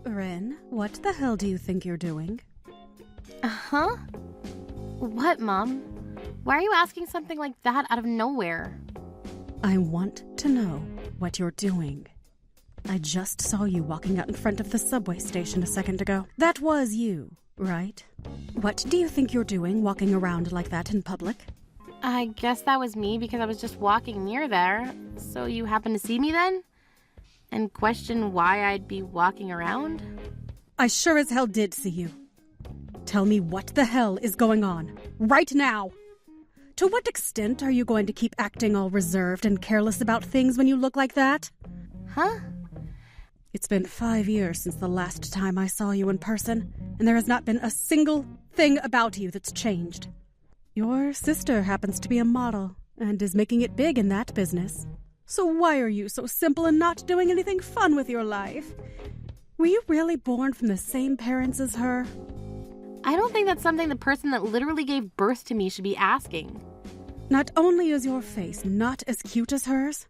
Ren, what the hell do you think you're doing? Huh? What, Mom? Why are you asking something like that out of nowhere? I want to know what you're doing. I just saw you walking out in front of the subway station a second ago. That was you, right? What do you think you're doing walking around like that in public? I guess that was me because I was just walking near there. So you happened to see me then? And question why I'd be walking around? I sure as hell did see you. Tell me what the hell is going on, right now. To what extent are you going to keep acting all reserved and careless about things when you look like that? Huh? It's been 5 years since the last time I saw you in person, and there has not been a single thing about you that's changed. Your sister happens to be a model, and is making it big in that business. So why are you so simple and not doing anything fun with your life? Were you really born from the same parents as her? I don't think that's something the person that literally gave birth to me should be asking. Not only is your face not as cute as hers,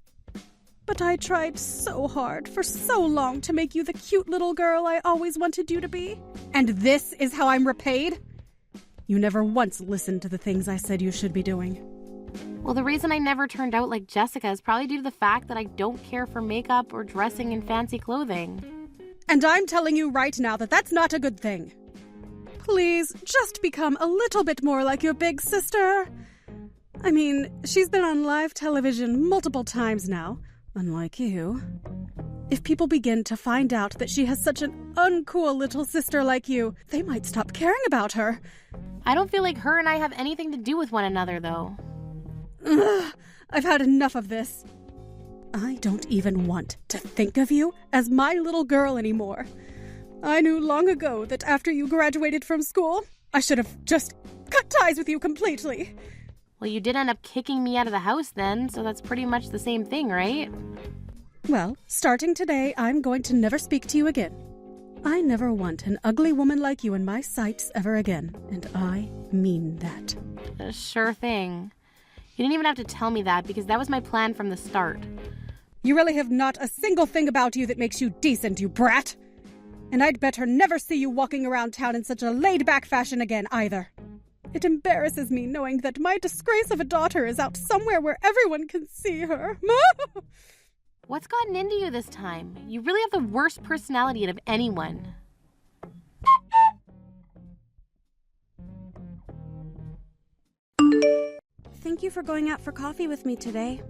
but I tried so hard for so long to make you the cute little girl I always wanted you to be. And this is how I'm repaid? You never once listened to the things I said you should be doing. Well, the reason I never turned out like Jessica is probably due to the fact that I don't care for makeup or dressing in fancy clothing. And I'm telling you right now that that's not a good thing. Please, just become a little bit more like your big sister. I mean, she's been on live television multiple times now, unlike you. If people begin to find out that she has such an uncool little sister like you, they might stop caring about her. I don't feel like her and I have anything to do with one another, though. Ugh, I've had enough of this. I don't even want to think of you as my little girl anymore. I knew long ago that after you graduated from school, I should have just cut ties with you completely. Well, you did end up kicking me out of the house then, so that's pretty much the same thing, right? Well, starting today, I'm going to never speak to you again. I never want an ugly woman like you in my sights ever again, and I mean that. Sure thing. You didn't even have to tell me that because that was my plan from the start. You really have not a single thing about you that makes you decent, you brat. And I'd better never see you walking around town in such a laid-back fashion again, either. It embarrasses me knowing that my disgrace of a daughter is out somewhere where everyone can see her. What's gotten into you this time? You really have the worst personality out of anyone. Thank you for going out for coffee with me today.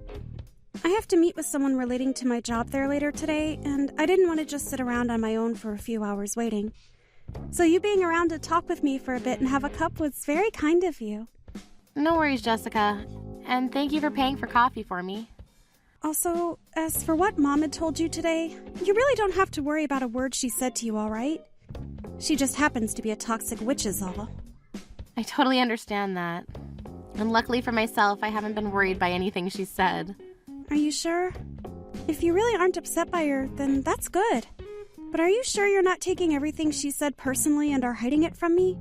I have to meet with someone relating to my job there later today, and I didn't want to just sit around on my own for a few hours waiting. So you being around to talk with me for a bit and have a cup was very kind of you. No worries, Jessica. And thank you for paying for coffee for me. Also, as for what Mom had told you today, you really don't have to worry about a word she said to you, all right? She just happens to be a toxic witch is all. I totally understand that. And luckily for myself, I haven't been worried by anything she said. Are you sure? If you really aren't upset by her, then that's good. But are you sure you're not taking everything she said personally and are hiding it from me?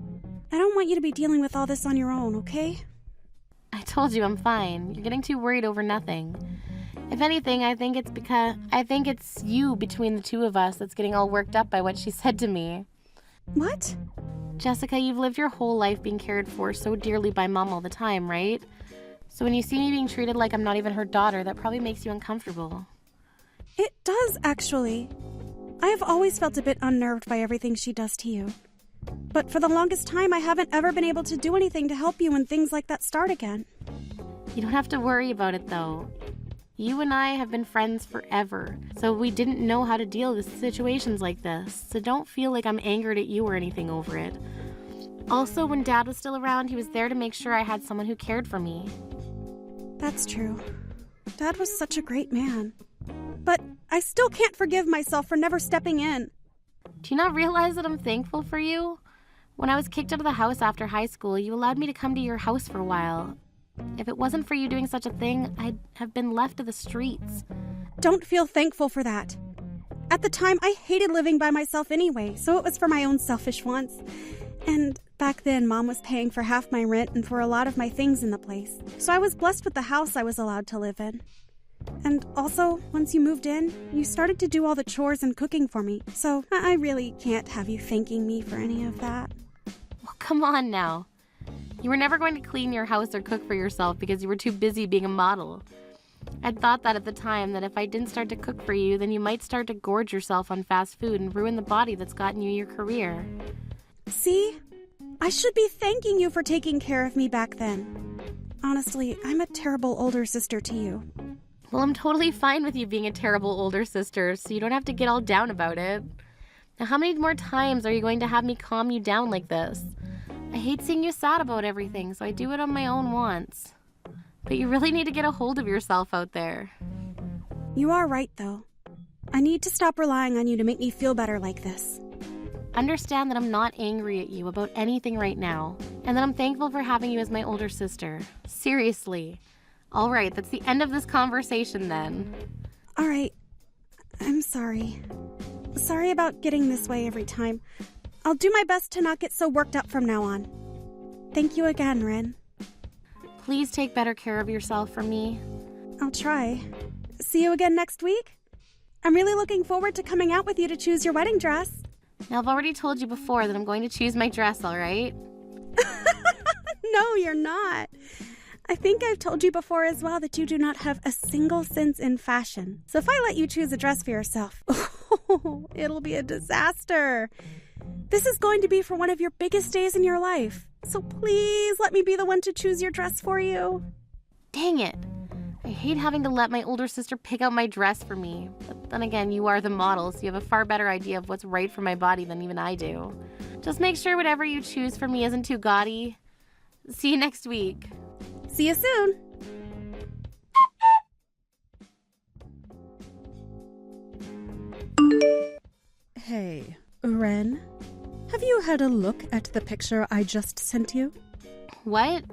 I don't want you to be dealing with all this on your own, okay? I told you I'm fine. You're getting too worried over nothing. If anything, I think it's you between the two of us that's getting all worked up by what she said to me. What? Jessica, you've lived your whole life being cared for so dearly by Mom all the time, right? So when you see me being treated like I'm not even her daughter, that probably makes you uncomfortable. It does, actually. I have always felt a bit unnerved by everything she does to you. But for the longest time, I haven't ever been able to do anything to help you when things like that start again. You don't have to worry about it, though. You and I have been friends forever, so we didn't know how to deal with situations like this, so don't feel like I'm angered at you or anything over it. Also, when Dad was still around, he was there to make sure I had someone who cared for me. That's true. Dad was such a great man. But I still can't forgive myself for never stepping in. Do you not realize that I'm thankful for you? When I was kicked out of the house after high school, you allowed me to come to your house for a while. If it wasn't for you doing such a thing, I'd have been left to the streets. Don't feel thankful for that. At the time, I hated living by myself anyway, so it was for my own selfish wants. And back then, Mom was paying for half my rent and for a lot of my things in the place, so I was blessed with the house I was allowed to live in. And also, once you moved in, you started to do all the chores and cooking for me, so I really can't have you thanking me for any of that. Well, come on now. You were never going to clean your house or cook for yourself because you were too busy being a model. I'd thought that at the time, that if I didn't start to cook for you, then you might start to gorge yourself on fast food and ruin the body that's gotten you your career. See? I should be thanking you for taking care of me back then. Honestly, I'm a terrible older sister to you. Well, I'm totally fine with you being a terrible older sister, so you don't have to get all down about it. Now, how many more times are you going to have me calm you down like this? I hate seeing you sad about everything, so I do it on my own once. But you really need to get a hold of yourself out there. You are right, though. I need to stop relying on you to make me feel better like this. Understand that I'm not angry at you about anything right now, and that I'm thankful for having you as my older sister. Seriously. All right, that's the end of this conversation then. All right. I'm sorry. Sorry about getting this way every time. I'll do my best to not get so worked up from now on. Thank you again, Ren. Please take better care of yourself for me. I'll try. See you again next week? I'm really looking forward to coming out with you to choose your wedding dress. Now, I've already told you before that I'm going to choose my dress, all right? No, you're not. I think I've told you before as well that you do not have a single sense in fashion. So if I let you choose a dress for yourself, it'll be a disaster. This is going to be for one of your biggest days in your life. So please let me be the one to choose your dress for you. Dang it. I hate having to let my older sister pick out my dress for me. But then again, you are the model, so you have a far better idea of what's right for my body than even I do. Just make sure whatever you choose for me isn't too gaudy. See you next week. See you soon. Hey, Ren, have you had a look at the picture I just sent you? What?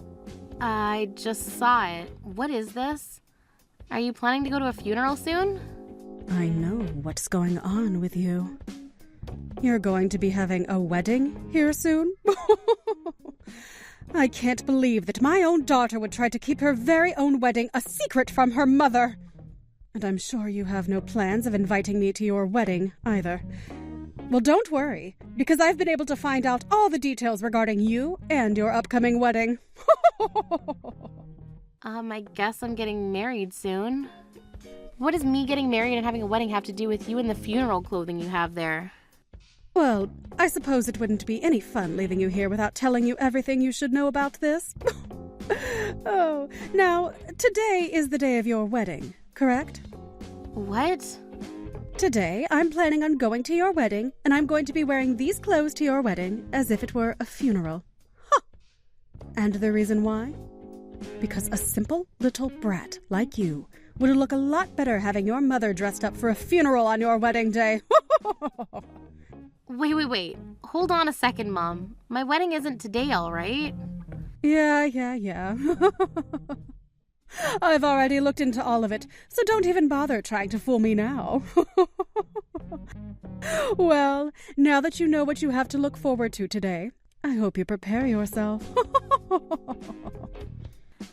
I just saw it. What is this? Are you planning to go to a funeral soon? I know what's going on with you. You're going to be having a wedding here soon? I can't believe that my own daughter would try to keep her very own wedding a secret from her mother. And I'm sure you have no plans of inviting me to your wedding either. Well, don't worry, because I've been able to find out all the details regarding you and your upcoming wedding. I guess I'm getting married soon. What does me getting married and having a wedding have to do with you and the funeral clothing you have there? Well, I suppose it wouldn't be any fun leaving you here without telling you everything you should know about this. Oh, now, today is the day of your wedding, correct? What? Today, I'm planning on going to your wedding, and I'm going to be wearing these clothes to your wedding as if it were a funeral. Huh! And the reason why? Because a simple little brat like you would look a lot better having your mother dressed up for a funeral on your wedding day. Wait. Hold on a second, Mom. My wedding isn't today, all right? Yeah. I've already looked into all of it, so don't even bother trying to fool me now. Well, now that you know what you have to look forward to today, I hope you prepare yourself.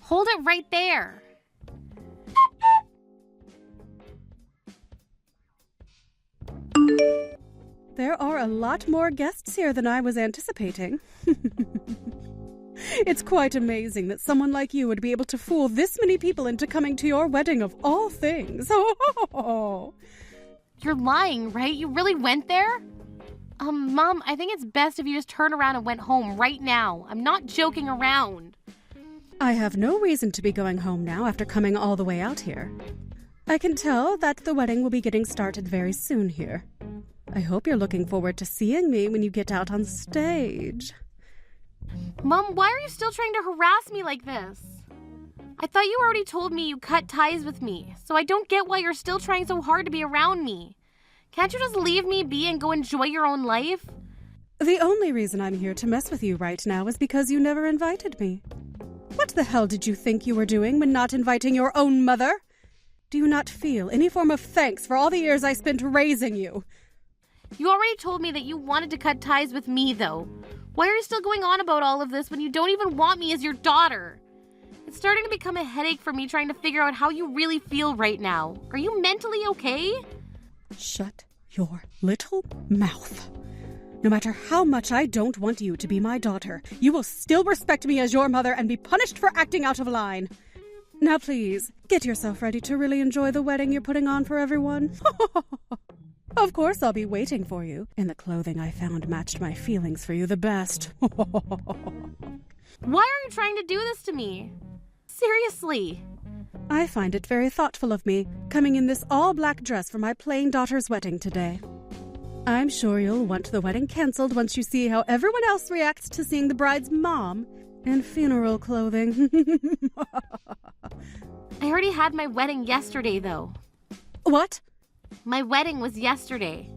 Hold it right there. There are a lot more guests here than I was anticipating. It's quite amazing that someone like you would be able to fool this many people into coming to your wedding of all things. You're lying, right? You really went there? Mom, I think it's best if you just turn around and went home right now. I'm not joking around. I have no reason to be going home now after coming all the way out here. I can tell that the wedding will be getting started very soon here. I hope you're looking forward to seeing me when you get out on stage. Mom, why are you still trying to harass me like this? I thought you already told me you cut ties with me, so I don't get why you're still trying so hard to be around me. Can't you just leave me be and go enjoy your own life? The only reason I'm here to mess with you right now is because you never invited me. What the hell did you think you were doing when not inviting your own mother? Do you not feel any form of thanks for all the years I spent raising you? You already told me that you wanted to cut ties with me, though. Why are you still going on about all of this when you don't even want me as your daughter? It's starting to become a headache for me trying to figure out how you really feel right now. Are you mentally okay? Shut your little mouth. No matter how much I don't want you to be my daughter, you will still respect me as your mother and be punished for acting out of line. Now please, get yourself ready to really enjoy the wedding you're putting on for everyone. Of course I'll be waiting for you, and the clothing I found matched my feelings for you the best. Why are you trying to do this to me? Seriously. I find it very thoughtful of me, coming in this all-black dress for my plain daughter's wedding today. I'm sure you'll want the wedding cancelled once you see how everyone else reacts to seeing the bride's mom in funeral clothing. I already had my wedding yesterday, though. What? My wedding was yesterday.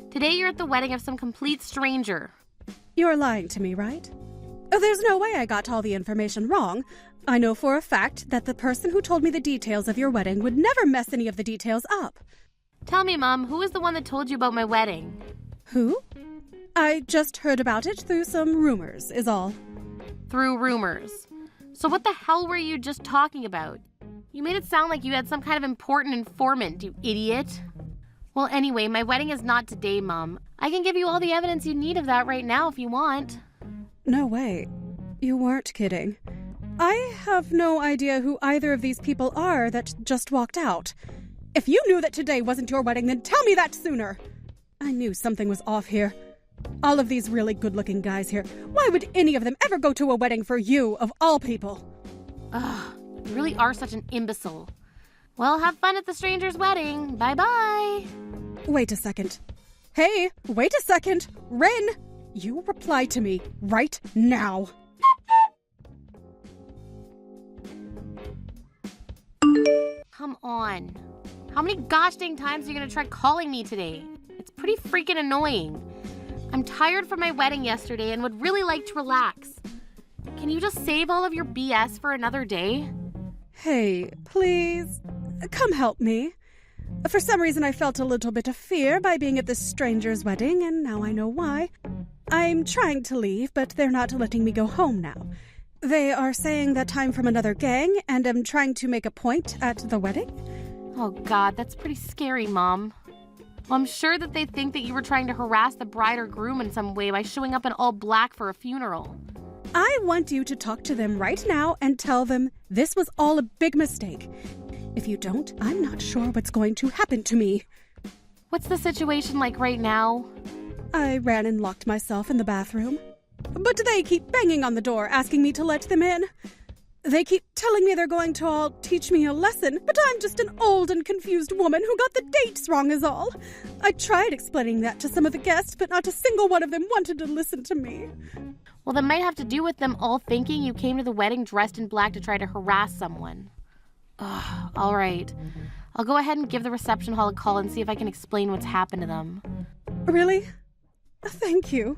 Today you're at the wedding of some complete stranger. You're lying to me, right? Oh, there's no way I got all the information wrong. I know for a fact that the person who told me the details of your wedding would never mess any of the details up. Tell me, Mom, who was the one that told you about my wedding? Who? I just heard about it through some rumors, is all. Through rumors. So what the hell were you just talking about? You made it sound like you had some kind of important informant, you idiot. Well, anyway, my wedding is not today, Mom. I can give you all the evidence you need of that right now if you want. No way. You weren't kidding. I have no idea who either of these people are that just walked out. If you knew that today wasn't your wedding, then tell me that sooner. I knew something was off here. All of these really good-looking guys here. Why would any of them ever go to a wedding for you, of all people? Ugh, you really are such an imbecile. Well, have fun at the stranger's wedding. Bye-bye. Wait a second. Hey, wait a second. Ren, you reply to me right now. Come on. How many gosh dang times are you going to try calling me today? It's pretty freaking annoying. I'm tired from my wedding yesterday and would really like to relax. Can you just save all of your BS for another day? Hey, please, come help me. For some reason, I felt a little bit of fear by being at this stranger's wedding, and now I know why. I'm trying to leave, but they're not letting me go home now. They are saying that I'm from another gang, and am trying to make a point at the wedding. Oh, God, that's pretty scary, Mom. Well, I'm sure that they think that you were trying to harass the bride or groom in some way by showing up in all black for a funeral. I want you to talk to them right now and tell them this was all a big mistake. If you don't, I'm not sure what's going to happen to me. What's the situation like right now? I ran and locked myself in the bathroom. But they keep banging on the door, asking me to let them in. They keep telling me they're going to all teach me a lesson, but I'm just an old and confused woman who got the dates wrong is all. I tried explaining that to some of the guests, but not a single one of them wanted to listen to me. Well, that might have to do with them all thinking you came to the wedding dressed in black to try to harass someone. Ugh, all right. I'll go ahead and give the reception hall a call and see if I can explain what's happened to them. Really? Thank you.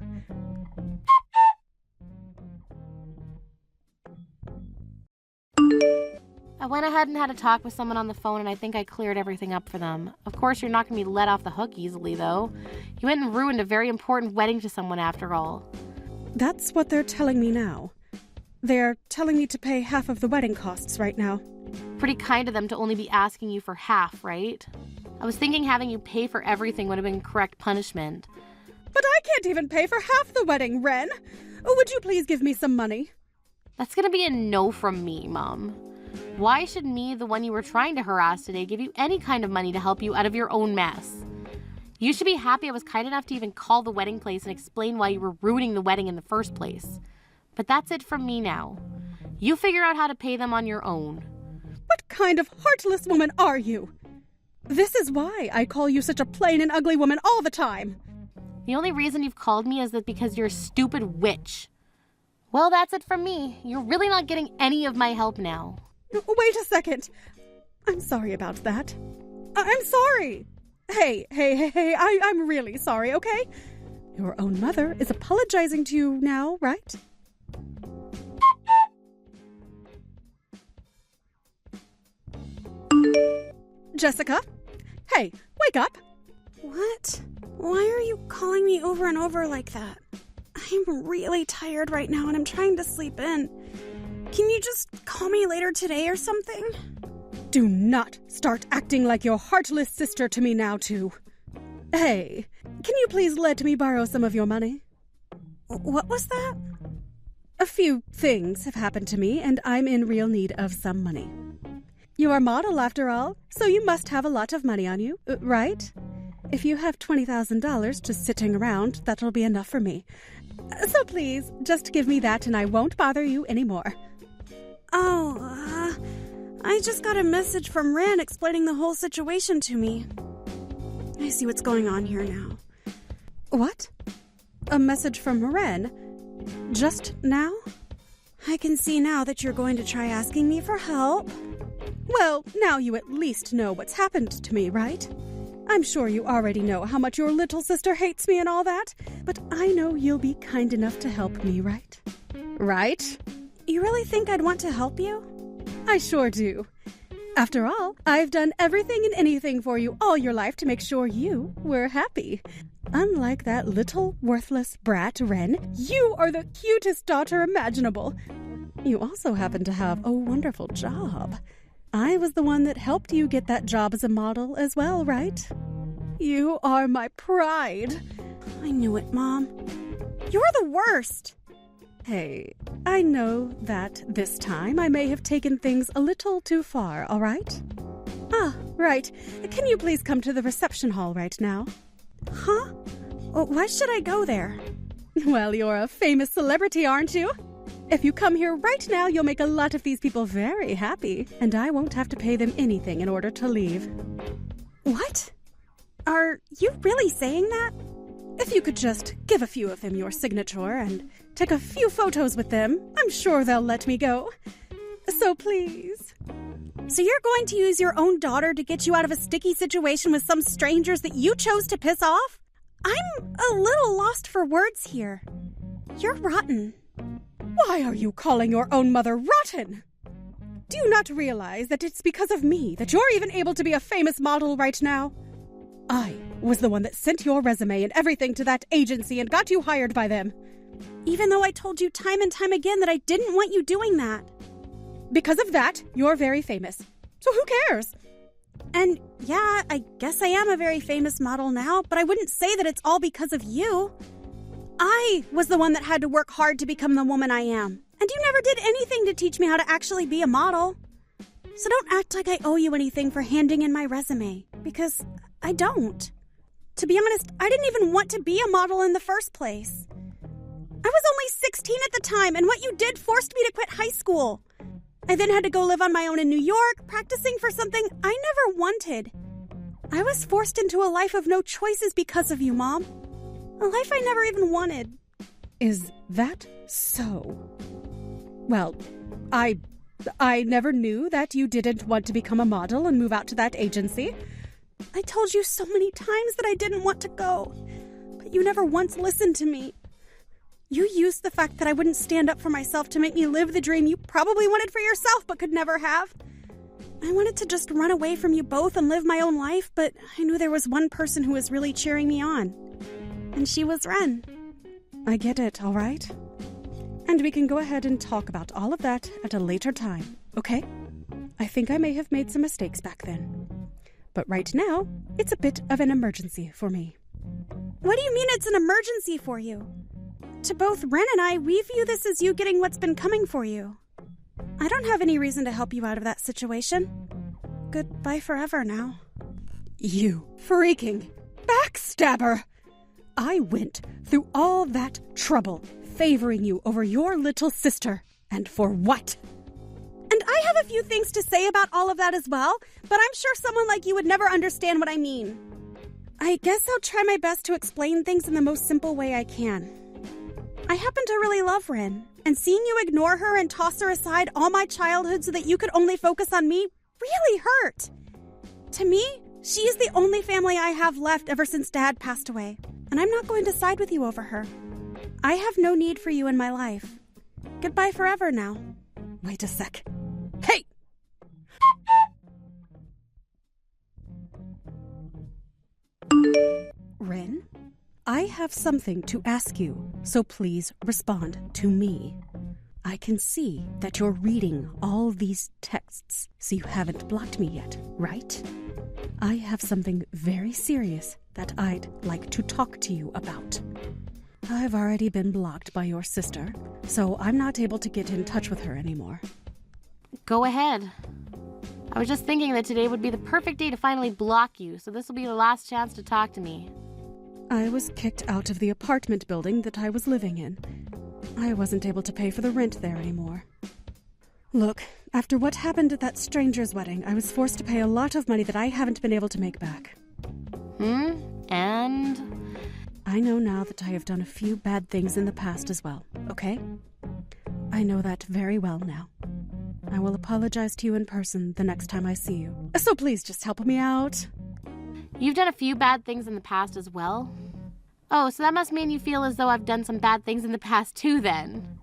I went ahead and had a talk with someone on the phone, and I think I cleared everything up for them. Of course, you're not going to be let off the hook easily, though. You went and ruined a very important wedding to someone after all. That's what they're telling me now. They're telling me to pay half of the wedding costs right now. Pretty kind of them to only be asking you for half, right? I was thinking having you pay for everything would have been correct punishment. But I can't even pay for half the wedding, Ren. Would you please give me some money? That's going to be a no from me, Mom. Why should me, the one you were trying to harass today, give you any kind of money to help you out of your own mess? You should be happy I was kind enough to even call the wedding place and explain why you were ruining the wedding in the first place. But that's it from me now. You figure out how to pay them on your own. What kind of heartless woman are you? This is why I call you such a plain and ugly woman all the time. The only reason you've called me is that because you're a stupid witch. Well, that's it from me. You're really not getting any of my help now. Wait a second. I'm sorry about that. I'm sorry. Hey, I'm really sorry, okay? Your own mother is apologizing to you now, right? Jessica? Hey, wake up. What? Why are you calling me over and over like that? I'm really tired right now and I'm trying to sleep in. Can you just call me later today or something? Do not start acting like your heartless sister to me now, too. Hey, can you please let me borrow some of your money? What was that? A few things have happened to me, and I'm in real need of some money. You're a model, after all, so you must have a lot of money on you, right? If you have $20,000 just sitting around, that'll be enough for me. So please, just give me that and I won't bother you anymore. I just got a message from Ren explaining the whole situation to me. I see what's going on here now. What? A message from Ren? Just now? I can see now that you're going to try asking me for help. Well, now you at least know what's happened to me, right? I'm sure you already know how much your little sister hates me and all that, but I know you'll be kind enough to help me, right? Right? You really think I'd want to help you? I sure do. After all, I've done everything and anything for you all your life to make sure you were happy. Unlike that little worthless brat, Ren, you are the cutest daughter imaginable. You also happen to have a wonderful job. I was the one that helped you get that job as a model as well, right? You are my pride. I knew it, Mom. You're the worst. Hey, I know that this time I may have taken things a little too far, all right? Ah, right. Can you please come to the reception hall right now? Huh? Why should I go there? Well, you're a famous celebrity, aren't you? If you come here right now, you'll make a lot of these people very happy, and I won't have to pay them anything in order to leave. What? Are you really saying that? If you could just give a few of them your signature and take a few photos with them, I'm sure they'll let me go. So please. So you're going to use your own daughter to get you out of a sticky situation with some strangers that you chose to piss off? I'm a little lost for words here. You're rotten. Why are you calling your own mother rotten? Do you not realize that it's because of me that you're even able to be a famous model right now? I was the one that sent your resume and everything to that agency and got you hired by them. Even though I told you time and time again that I didn't want you doing that. Because of that, you're very famous. So who cares? And yeah, I guess I am a very famous model now, but I wouldn't say that it's all because of you. I was the one that had to work hard to become the woman I am. And you never did anything to teach me how to actually be a model. So don't act like I owe you anything for handing in my resume, because I don't. To be honest, I didn't even want to be a model in the first place. I was only 16 at the time, and what you did forced me to quit high school. I then had to go live on my own in New York, practicing for something I never wanted. I was forced into a life of no choices because of you, Mom. A life I never even wanted. Is that so? Well, I never knew that you didn't want to become a model and move out to that agency. I told you so many times that I didn't want to go, but you never once listened to me. You used the fact that I wouldn't stand up for myself to make me live the dream you probably wanted for yourself but could never have. I wanted to just run away from you both and live my own life, but I knew there was one person who was really cheering me on. And she was Ren. I get it, all right? And we can go ahead and talk about all of that at a later time, okay? I think I may have made some mistakes back then. But right now, it's a bit of an emergency for me. What do you mean it's an emergency for you? To both Ren and I, we view this as you getting what's been coming for you. I don't have any reason to help you out of that situation. Goodbye forever now. You freaking backstabber! I went through all that trouble favoring you over your little sister. And for what? And I have a few things to say about all of that as well, but I'm sure someone like you would never understand what I mean. I guess I'll try my best to explain things in the most simple way I can. I happen to really love Ren, and seeing you ignore her and toss her aside all my childhood so that you could only focus on me really hurt. To me, she is the only family I have left ever since Dad passed away, and I'm not going to side with you over her. I have no need for you in my life. Goodbye forever now. Wait a sec. Hey! Ren, I have something to ask you, so please respond to me. I can see that you're reading all these texts, so you haven't blocked me yet, right? I have something very serious that I'd like to talk to you about. I've already been blocked by your sister, so I'm not able to get in touch with her anymore. Go ahead. I was just thinking that today would be the perfect day to finally block you, so this will be the last chance to talk to me. I was kicked out of the apartment building that I was living in. I wasn't able to pay for the rent there anymore. Look, after what happened at that stranger's wedding, I was forced to pay a lot of money that I haven't been able to make back. And? I know now that I have done a few bad things in the past as well, okay? I know that very well now. I will apologize to you in person the next time I see you. So please just help me out. You've done a few bad things in the past as well? Oh, so that must mean you feel as though I've done some bad things in the past too, then.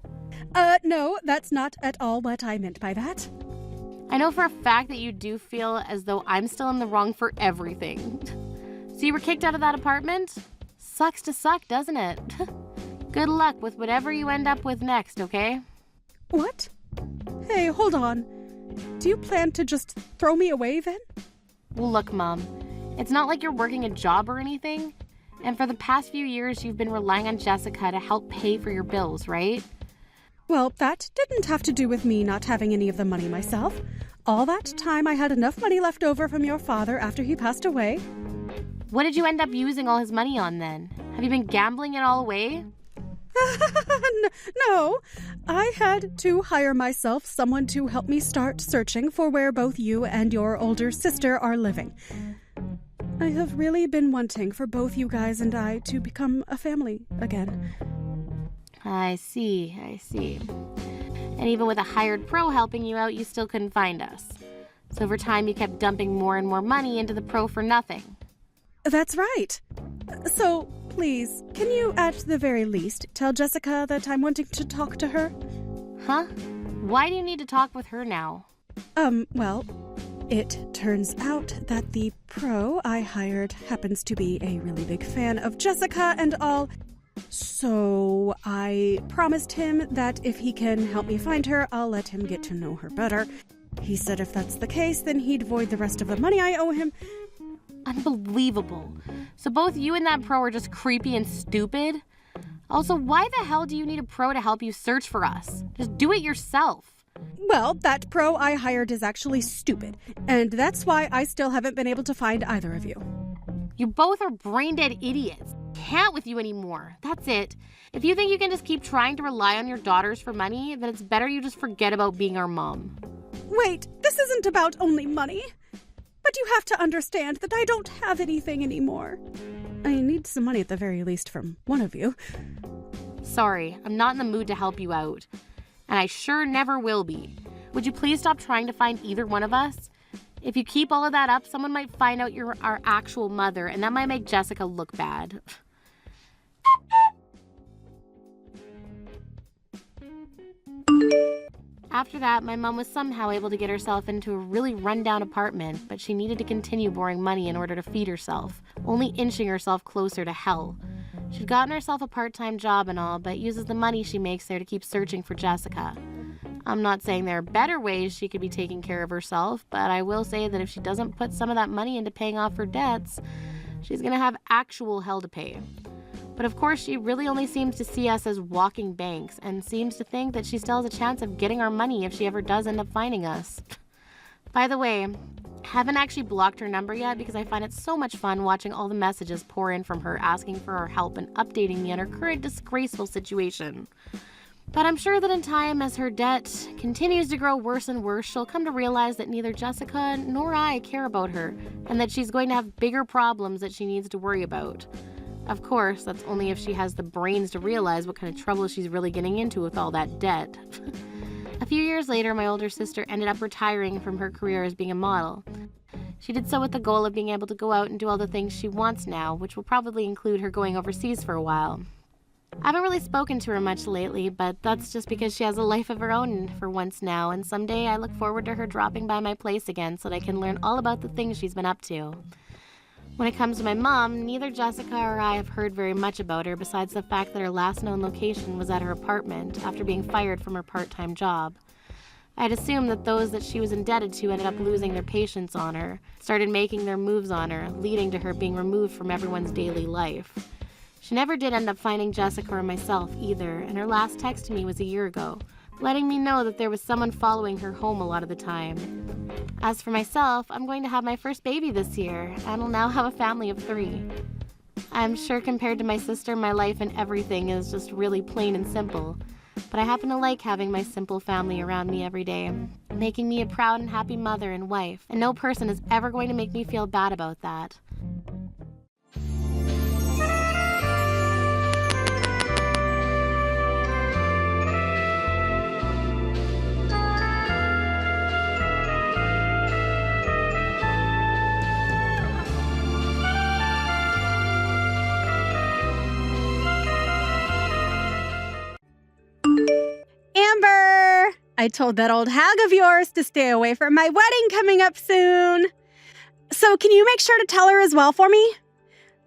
No, that's not at all what I meant by that. I know for a fact that you do feel as though I'm still in the wrong for everything. So you were kicked out of that apartment? Sucks to suck, doesn't it? Good luck with whatever you end up with next, okay? What? Hey, hold on. Do you plan to just throw me away then? Well, look, Mom. It's not like you're working a job or anything. And for the past few years, you've been relying on Jessica to help pay for your bills, right? Well, that didn't have to do with me not having any of the money myself. All that time I had enough money left over from your father after he passed away. What did you end up using all his money on then? Have you been gambling it all away? No, I had to hire myself someone to help me start searching for where both you and your older sister are living. I have really been wanting for both you guys and I to become a family again. I see. And even with a hired pro helping you out, you still couldn't find us. So over time, you kept dumping more and more money into the pro for nothing. That's right. So, please, can you at the very least tell Jessica that I'm wanting to talk to her? Huh? Why do you need to talk with her now? Well, it turns out that the pro I hired happens to be a really big fan of Jessica and all. So I promised him that if he can help me find her, I'll let him get to know her better. He said if that's the case, then he'd void the rest of the money I owe him. Unbelievable. So both you and that pro are just creepy and stupid? Also, why the hell do you need a pro to help you search for us? Just do it yourself. Well, that pro I hired is actually stupid, and that's why I still haven't been able to find either of you. You both are brain-dead idiots. Can't with you anymore. That's it. If you think you can just keep trying to rely on your daughters for money, then it's better you just forget about being our mom. Wait, this isn't about only money. But you have to understand that I don't have anything anymore. I need some money at the very least from one of you. Sorry, I'm not in the mood to help you out. And I sure never will be. Would you please stop trying to find either one of us? If you keep all of that up, someone might find out you're our actual mother, and that might make Jessica look bad. After that, my mom was somehow able to get herself into a really rundown apartment, but she needed to continue borrowing money in order to feed herself, only inching herself closer to hell. She'd gotten herself a part-time job and all, but uses the money she makes there to keep searching for Jessica. I'm not saying there are better ways she could be taking care of herself, but I will say that if she doesn't put some of that money into paying off her debts, she's going to have actual hell to pay. But of course, she really only seems to see us as walking banks and seems to think that she still has a chance of getting our money if she ever does end up finding us. By the way, haven't actually blocked her number yet because I find it so much fun watching all the messages pour in from her asking for our help and updating me on her current disgraceful situation. But I'm sure that in time, as her debt continues to grow worse and worse, she'll come to realize that neither Jessica nor I care about her and that she's going to have bigger problems that she needs to worry about. Of course, that's only if she has the brains to realize what kind of trouble she's really getting into with all that debt. A few years later, my older sister ended up retiring from her career as being a model. She did so with the goal of being able to go out and do all the things she wants now, which will probably include her going overseas for a while. I haven't really spoken to her much lately, but that's just because she has a life of her own for once now, and someday I look forward to her dropping by my place again so that I can learn all about the things she's been up to. When it comes to my mom, neither Jessica or I have heard very much about her besides the fact that her last known location was at her apartment after being fired from her part-time job. I'd assumed that those that she was indebted to ended up losing their patience on her, started making their moves on her, leading to her being removed from everyone's daily life. She never did end up finding Jessica or myself either, and her last text to me was a year ago, letting me know that there was someone following her home a lot of the time. As for myself, I'm going to have my first baby this year, and will now have a family of 3. I'm sure compared to my sister, my life and everything is just really plain and simple, but I happen to like having my simple family around me every day, making me a proud and happy mother and wife, and no person is ever going to make me feel bad about that. Amber! I told that old hag of yours to stay away from my wedding coming up soon. So can you make sure to tell her as well for me?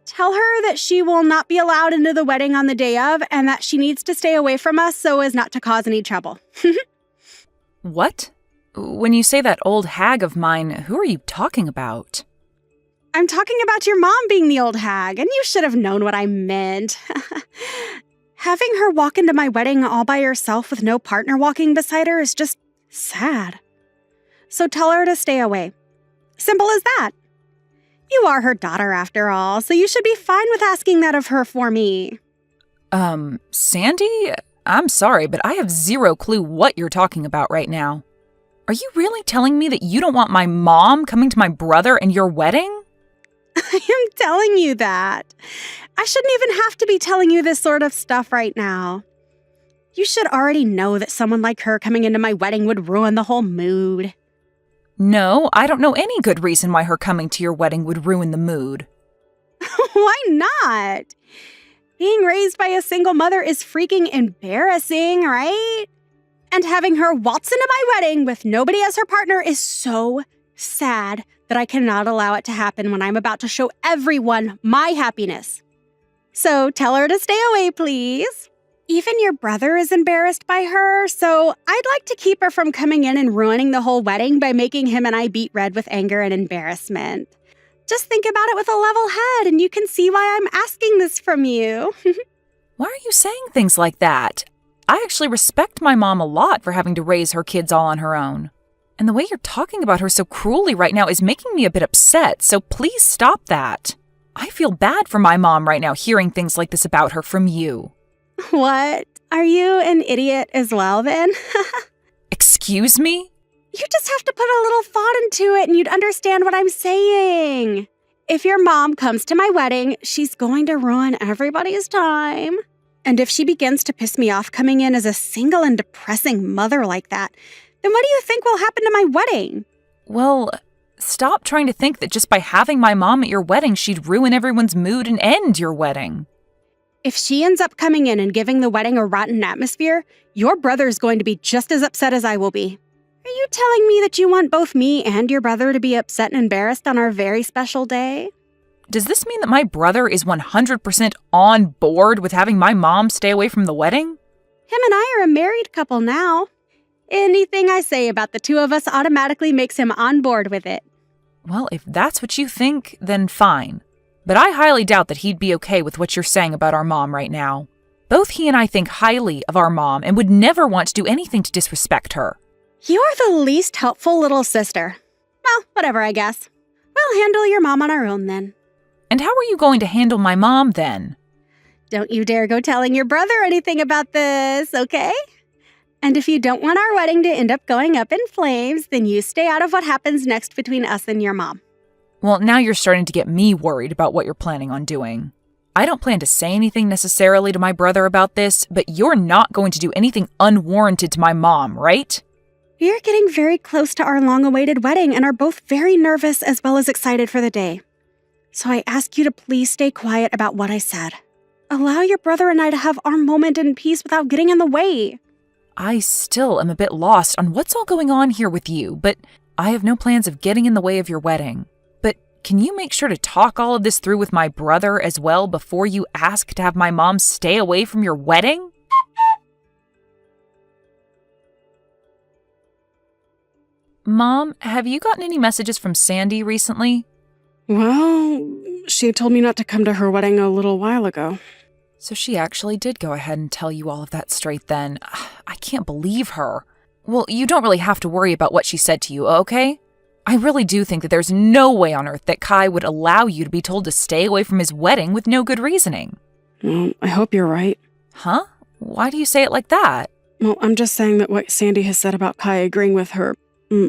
Tell her that she will not be allowed into the wedding on the day of and that she needs to stay away from us so as not to cause any trouble. What? When you say that old hag of mine, who are you talking about? I'm talking about your mom being the old hag, and you should have known what I meant. Having her walk into my wedding all by herself with no partner walking beside her is just sad. So tell her to stay away. Simple as that. You are her daughter after all, so you should be fine with asking that of her for me. Sandy? I'm sorry, but I have zero clue what you're talking about right now. Are you really telling me that you don't want my mom coming to my brother and your wedding? I am telling you that. I shouldn't even have to be telling you this sort of stuff right now. You should already know that someone like her coming into my wedding would ruin the whole mood. No, I don't know any good reason why her coming to your wedding would ruin the mood. Why not? Being raised by a single mother is freaking embarrassing, right? And having her waltz into my wedding with nobody as her partner is so sad that I cannot allow it to happen when I'm about to show everyone my happiness. So tell her to stay away, please. Even your brother is embarrassed by her, so I'd like to keep her from coming in and ruining the whole wedding by making him and I beat red with anger and embarrassment. Just think about it with a level head and you can see why I'm asking this from you. Why are you saying things like that? I actually respect my mom a lot for having to raise her kids all on her own. And the way you're talking about her so cruelly right now is making me a bit upset, so please stop that. I feel bad for my mom right now hearing things like this about her from you. What? Are you an idiot as well, then? Excuse me? You just have to put a little thought into it and you'd understand what I'm saying. If your mom comes to my wedding, she's going to ruin everybody's time. And if she begins to piss me off coming in as a single and depressing mother like that, then what do you think will happen to my wedding? Well, stop trying to think that just by having my mom at your wedding, she'd ruin everyone's mood and end your wedding. If she ends up coming in and giving the wedding a rotten atmosphere, your brother's going to be just as upset as I will be. Are you telling me that you want both me and your brother to be upset and embarrassed on our very special day? Does this mean that my brother is 100% on board with having my mom stay away from the wedding? Him and I are a married couple now. Anything I say about the two of us automatically makes him on board with it. Well, if that's what you think, then fine. But I highly doubt that he'd be okay with what you're saying about our mom right now. Both he and I think highly of our mom and would never want to do anything to disrespect her. You're the least helpful little sister. Well, whatever, I guess. We'll handle your mom on our own then. And how are you going to handle my mom then? Don't you dare go telling your brother anything about this, okay? And if you don't want our wedding to end up going up in flames, then you stay out of what happens next between us and your mom. Well, now you're starting to get me worried about what you're planning on doing. I don't plan to say anything necessarily to my brother about this, but you're not going to do anything unwarranted to my mom, right? We are getting very close to our long-awaited wedding and are both very nervous as well as excited for the day. So I ask you to please stay quiet about what I said. Allow your brother and I to have our moment in peace without getting in the way. I still am a bit lost on what's all going on here with you, but I have no plans of getting in the way of your wedding. But can you make sure to talk all of this through with my brother as well before you ask to have my mom stay away from your wedding? Mom, have you gotten any messages from Sandy recently? Well, she told me not to come to her wedding a little while ago. So she actually did go ahead and tell you all of that straight then. I can't believe her. Well, you don't really have to worry about what she said to you, okay? I really do think that there's no way on earth that Kai would allow you to be told to stay away from his wedding with no good reasoning. Well, I hope you're right. Huh? Why do you say it like that? Well, I'm just saying that what Sandy has said about Kai agreeing with her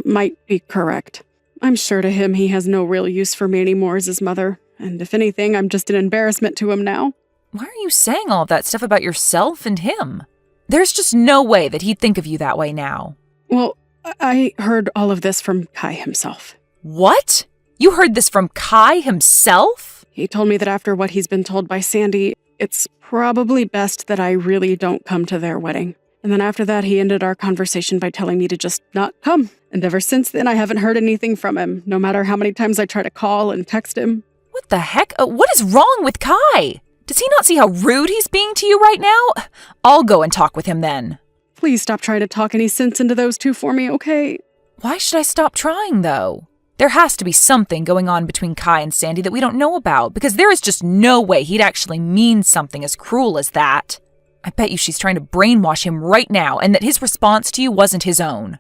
might be correct. I'm sure to him he has no real use for me anymore as his mother, and if anything, I'm just an embarrassment to him now. Why are you saying all of that stuff about yourself and him? There's just no way that he'd think of you that way now. Well, I heard all of this from Kai himself. What? You heard this from Kai himself? He told me that after what he's been told by Sandy, it's probably best that I really don't come to their wedding. And then after that, he ended our conversation by telling me to just not come. And ever since then, I haven't heard anything from him, no matter how many times I try to call and text him. What the heck? What is wrong with Kai? Does he not see how rude he's being to you right now? I'll go and talk with him then. Please stop trying to talk any sense into those two for me, okay? Why should I stop trying, though? There has to be something going on between Kai and Sandy that we don't know about, because there is just no way he'd actually mean something as cruel as that. I bet you she's trying to brainwash him right now, and that his response to you wasn't his own.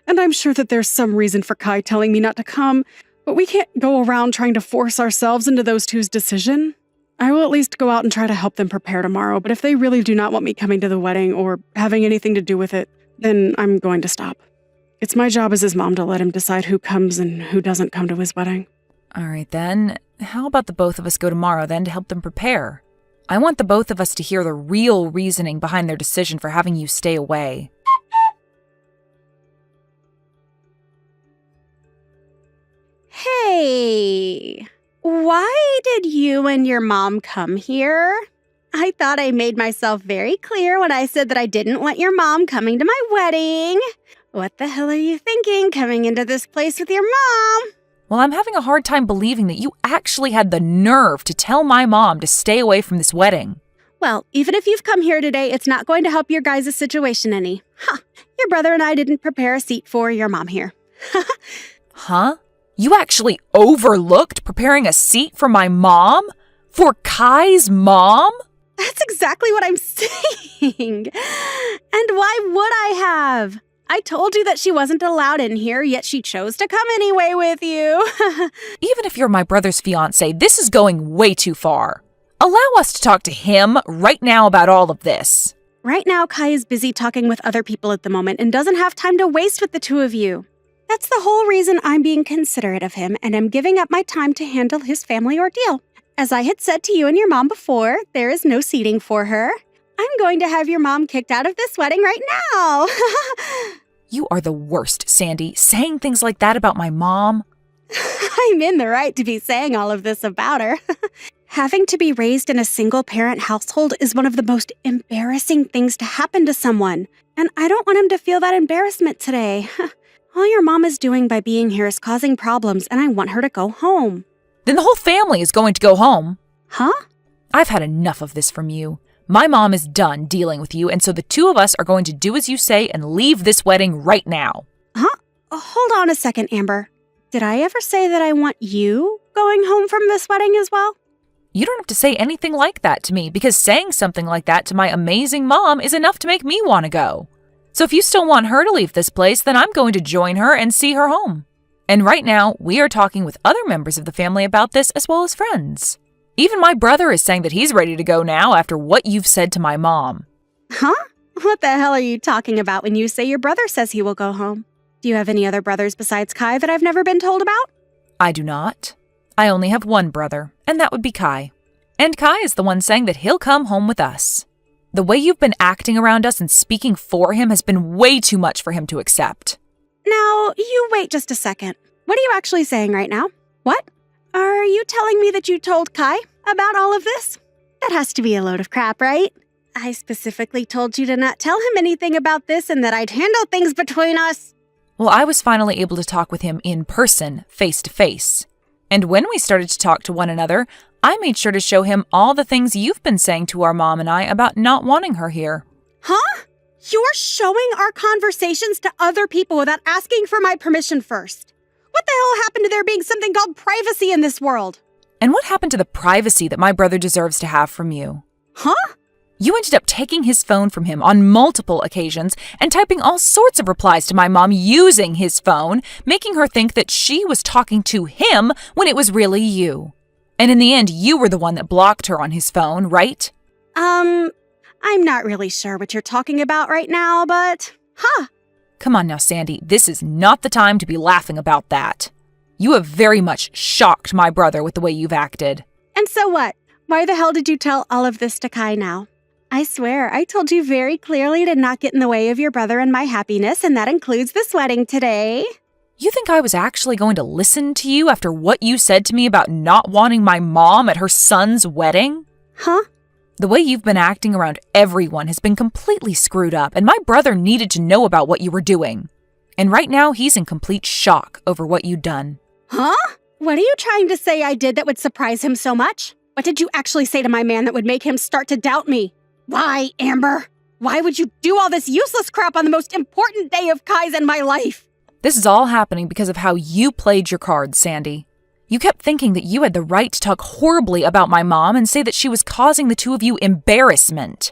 And I'm sure that there's some reason for Kai telling me not to come, but we can't go around trying to force ourselves into those two's decision. I will at least go out and try to help them prepare tomorrow, but if they really do not want me coming to the wedding or having anything to do with it, then I'm going to stop. It's my job as his mom to let him decide who comes and who doesn't come to his wedding. All right, then. How about the both of us go tomorrow, then, to help them prepare? I want the both of us to hear the real reasoning behind their decision for having you stay away. Hey, why did you and your mom come here? I thought I made myself very clear when I said that I didn't want your mom coming to my wedding. What the hell are you thinking coming into this place with your mom? Well, I'm having a hard time believing that you actually had the nerve to tell my mom to stay away from this wedding. Well, even if you've come here today, it's not going to help your guys' situation any. Your brother and I didn't prepare a seat for your mom here. Huh? You actually overlooked preparing a seat for my mom? For Kai's mom? That's exactly what I'm saying. And why would I have? I told you that she wasn't allowed in here, yet she chose to come anyway with you. Even if you're my brother's fiancé, this is going way too far. Allow us to talk to him right now about all of this. Right now, Kai is busy talking with other people at the moment and doesn't have time to waste with the two of you. That's the whole reason I'm being considerate of him and am giving up my time to handle his family ordeal. As I had said to you and your mom before, there is no seating for her. I'm going to have your mom kicked out of this wedding right now. You are the worst, Sandy, saying things like that about my mom. I'm in the right to be saying all of this about her. Having to be raised in a single-parent household is one of the most embarrassing things to happen to someone, and I don't want him to feel that embarrassment today. All your mom is doing by being here is causing problems, and I want her to go home. Then the whole family is going to go home. Huh? I've had enough of this from you. My mom is done dealing with you, and so the two of us are going to do as you say and leave this wedding right now. Huh? Hold on a second, Amber. Did I ever say that I want you going home from this wedding as well? You don't have to say anything like that to me, because saying something like that to my amazing mom is enough to make me want to go. So if you still want her to leave this place, then I'm going to join her and see her home. And right now, we are talking with other members of the family about this as well as friends. Even my brother is saying that he's ready to go now after what you've said to my mom. Huh? What the hell are you talking about when you say your brother says he will go home? Do you have any other brothers besides Kai that I've never been told about? I do not. I only have one brother, and that would be Kai. And Kai is the one saying that he'll come home with us. The way you've been acting around us and speaking for him has been way too much for him to accept. Now, you wait just a second. What are you actually saying right now? What? Are you telling me that you told Kai about all of this? That has to be a load of crap, right? I specifically told you to not tell him anything about this and that I'd handle things between us. Well, I was finally able to talk with him in person, face to face. And when we started to talk to one another, I made sure to show him all the things you've been saying to our mom and I about not wanting her here. Huh? You're showing our conversations to other people without asking for my permission first. What the hell happened to there being something called privacy in this world? And what happened to the privacy that my brother deserves to have from you? Huh? You ended up taking his phone from him on multiple occasions and typing all sorts of replies to my mom using his phone, making her think that she was talking to him when it was really you. And in the end, you were the one that blocked her on his phone, right? I'm not really sure what you're talking about right now, but... Come on now, Sandy. This is not the time to be laughing about that. You have very much shocked my brother with the way you've acted. And so what? Why the hell did you tell all of this to Kai now? I swear, I told you very clearly to not get in the way of your brother and my happiness, and that includes this wedding today. You think I was actually going to listen to you after what you said to me about not wanting my mom at her son's wedding? Huh? The way you've been acting around everyone has been completely screwed up, and my brother needed to know about what you were doing. And right now, he's in complete shock over what you'd done. Huh? What are you trying to say I did that would surprise him so much? What did you actually say to my man that would make him start to doubt me? Why, Amber? Why would you do all this useless crap on the most important day of Kai's and my life? This is all happening because of how you played your cards, Sandy. You kept thinking that you had the right to talk horribly about my mom and say that she was causing the two of you embarrassment.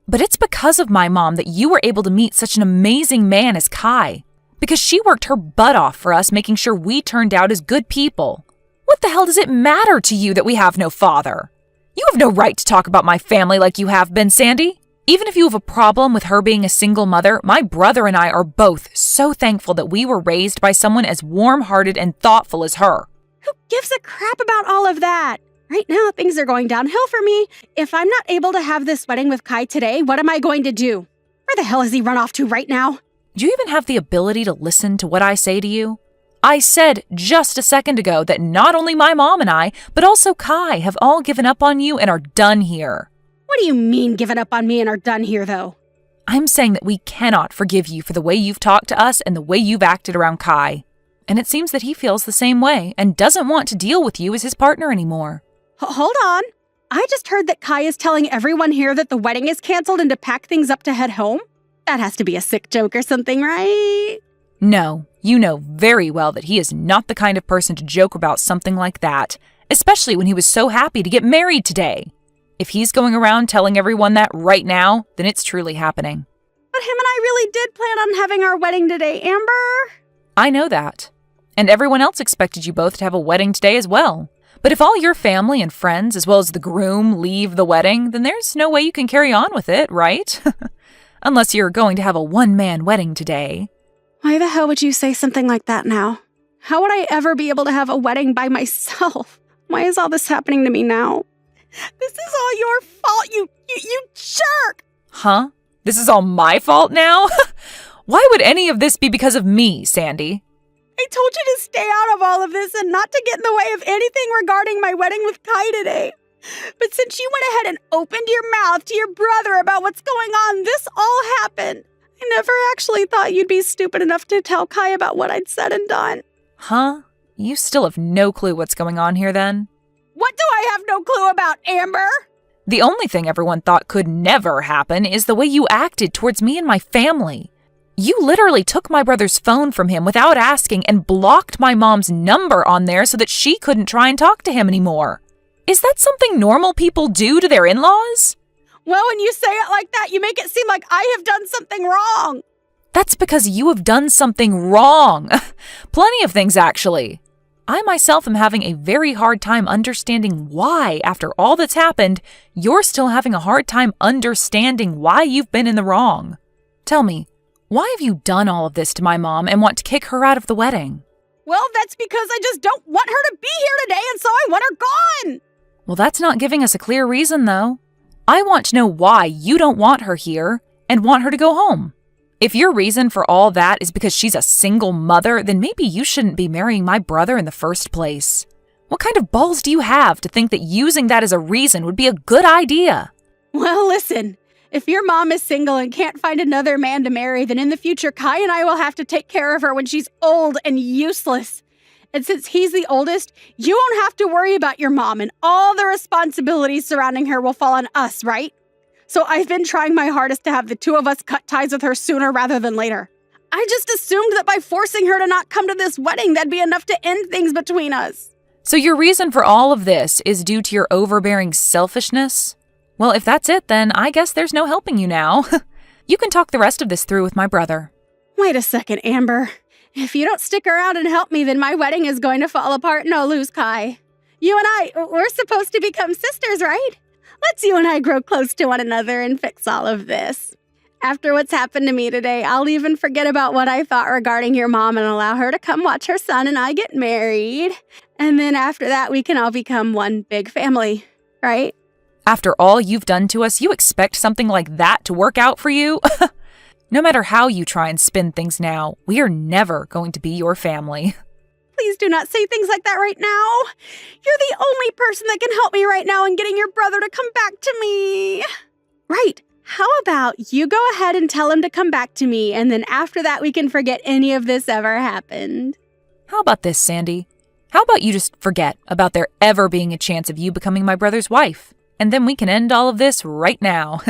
But it's because of my mom that you were able to meet such an amazing man as Kai. Because she worked her butt off for us, making sure we turned out as good people. What the hell does it matter to you that we have no father? You have no right to talk about my family like you have been, Sandy. Even if you have a problem with her being a single mother, my brother and I are both so thankful that we were raised by someone as warm-hearted and thoughtful as her. Who gives a crap about all of that? Right now, things are going downhill for me. If I'm not able to have this wedding with Kai today, what am I going to do? Where the hell has he run off to right now? Do you even have the ability to listen to what I say to you? I said just a second ago that not only my mom and I, but also Kai have all given up on you and are done here. What do you mean given up on me and are done here, though? I'm saying that we cannot forgive you for the way you've talked to us and the way you've acted around Kai. And it seems that he feels the same way and doesn't want to deal with you as his partner anymore. Hold on. I just heard that Kai is telling everyone here that the wedding is canceled and to pack things up to head home. That has to be a sick joke or something, right? No, you know very well that he is not the kind of person to joke about something like that, especially when he was so happy to get married today. If he's going around telling everyone that right now, then it's truly happening. But him and I really did plan on having our wedding today, Amber. I know that. And everyone else expected you both to have a wedding today as well. But if all your family and friends, as well as the groom, leave the wedding, then there's no way you can carry on with it, right? Unless you're going to have a one-man wedding today. Why the hell would you say something like that now? How would I ever be able to have a wedding by myself? Why is all this happening to me now? This is all your fault, you jerk! Huh? This is all my fault now? Why would any of this be because of me, Sandy? I told you to stay out of all of this and not to get in the way of anything regarding my wedding with Kai today. But since you went ahead and opened your mouth to your brother about what's going on, this all happened. I never actually thought you'd be stupid enough to tell Kai about what I'd said and done. Huh? You still have no clue what's going on here then? What do I have no clue about, Amber? The only thing everyone thought could never happen is the way you acted towards me and my family. You literally took my brother's phone from him without asking and blocked my mom's number on there so that she couldn't try and talk to him anymore. Is that something normal people do to their in-laws? Well, when you say it like that, you make it seem like I have done something wrong. That's because you have done something wrong. Plenty of things, actually. I myself am having a very hard time understanding why, after all that's happened, you're still having a hard time understanding why you've been in the wrong. Tell me, why have you done all of this to my mom and want to kick her out of the wedding? Well, that's because I just don't want her to be here today, and so I want her gone. Well, that's not giving us a clear reason, though. I want to know why you don't want her here and want her to go home. If your reason for all that is because she's a single mother, then maybe you shouldn't be marrying my brother in the first place. What kind of balls do you have to think that using that as a reason would be a good idea? Well, listen, if your mom is single and can't find another man to marry, then in the future, Kai and I will have to take care of her when she's old and useless. And since he's the oldest, you won't have to worry about your mom, and all the responsibilities surrounding her will fall on us, right? So I've been trying my hardest to have the two of us cut ties with her sooner rather than later. I just assumed that by forcing her to not come to this wedding, that'd be enough to end things between us. So your reason for all of this is due to your overbearing selfishness? Well, if that's it, then I guess there's no helping you now. You can talk the rest of this through with my brother. Wait a second, Amber. If you don't stick around and help me, then my wedding is going to fall apart and I'll lose Kai. You and we're supposed to become sisters, right? Let's you and I grow close to one another and fix all of this. After what's happened to me today, I'll even forget about what I thought regarding your mom and allow her to come watch her son and I get married. And then after that, we can all become one big family, right? After all you've done to us, you expect something like that to work out for you? No matter how you try and spin things now, we are never going to be your family. Please do not say things like that right now. You're the only person that can help me right now in getting your brother to come back to me. Right. How about you go ahead and tell him to come back to me, and then after that we can forget any of this ever happened. How about this, Sandy? How about you just forget about there ever being a chance of you becoming my brother's wife, and then we can end all of this right now.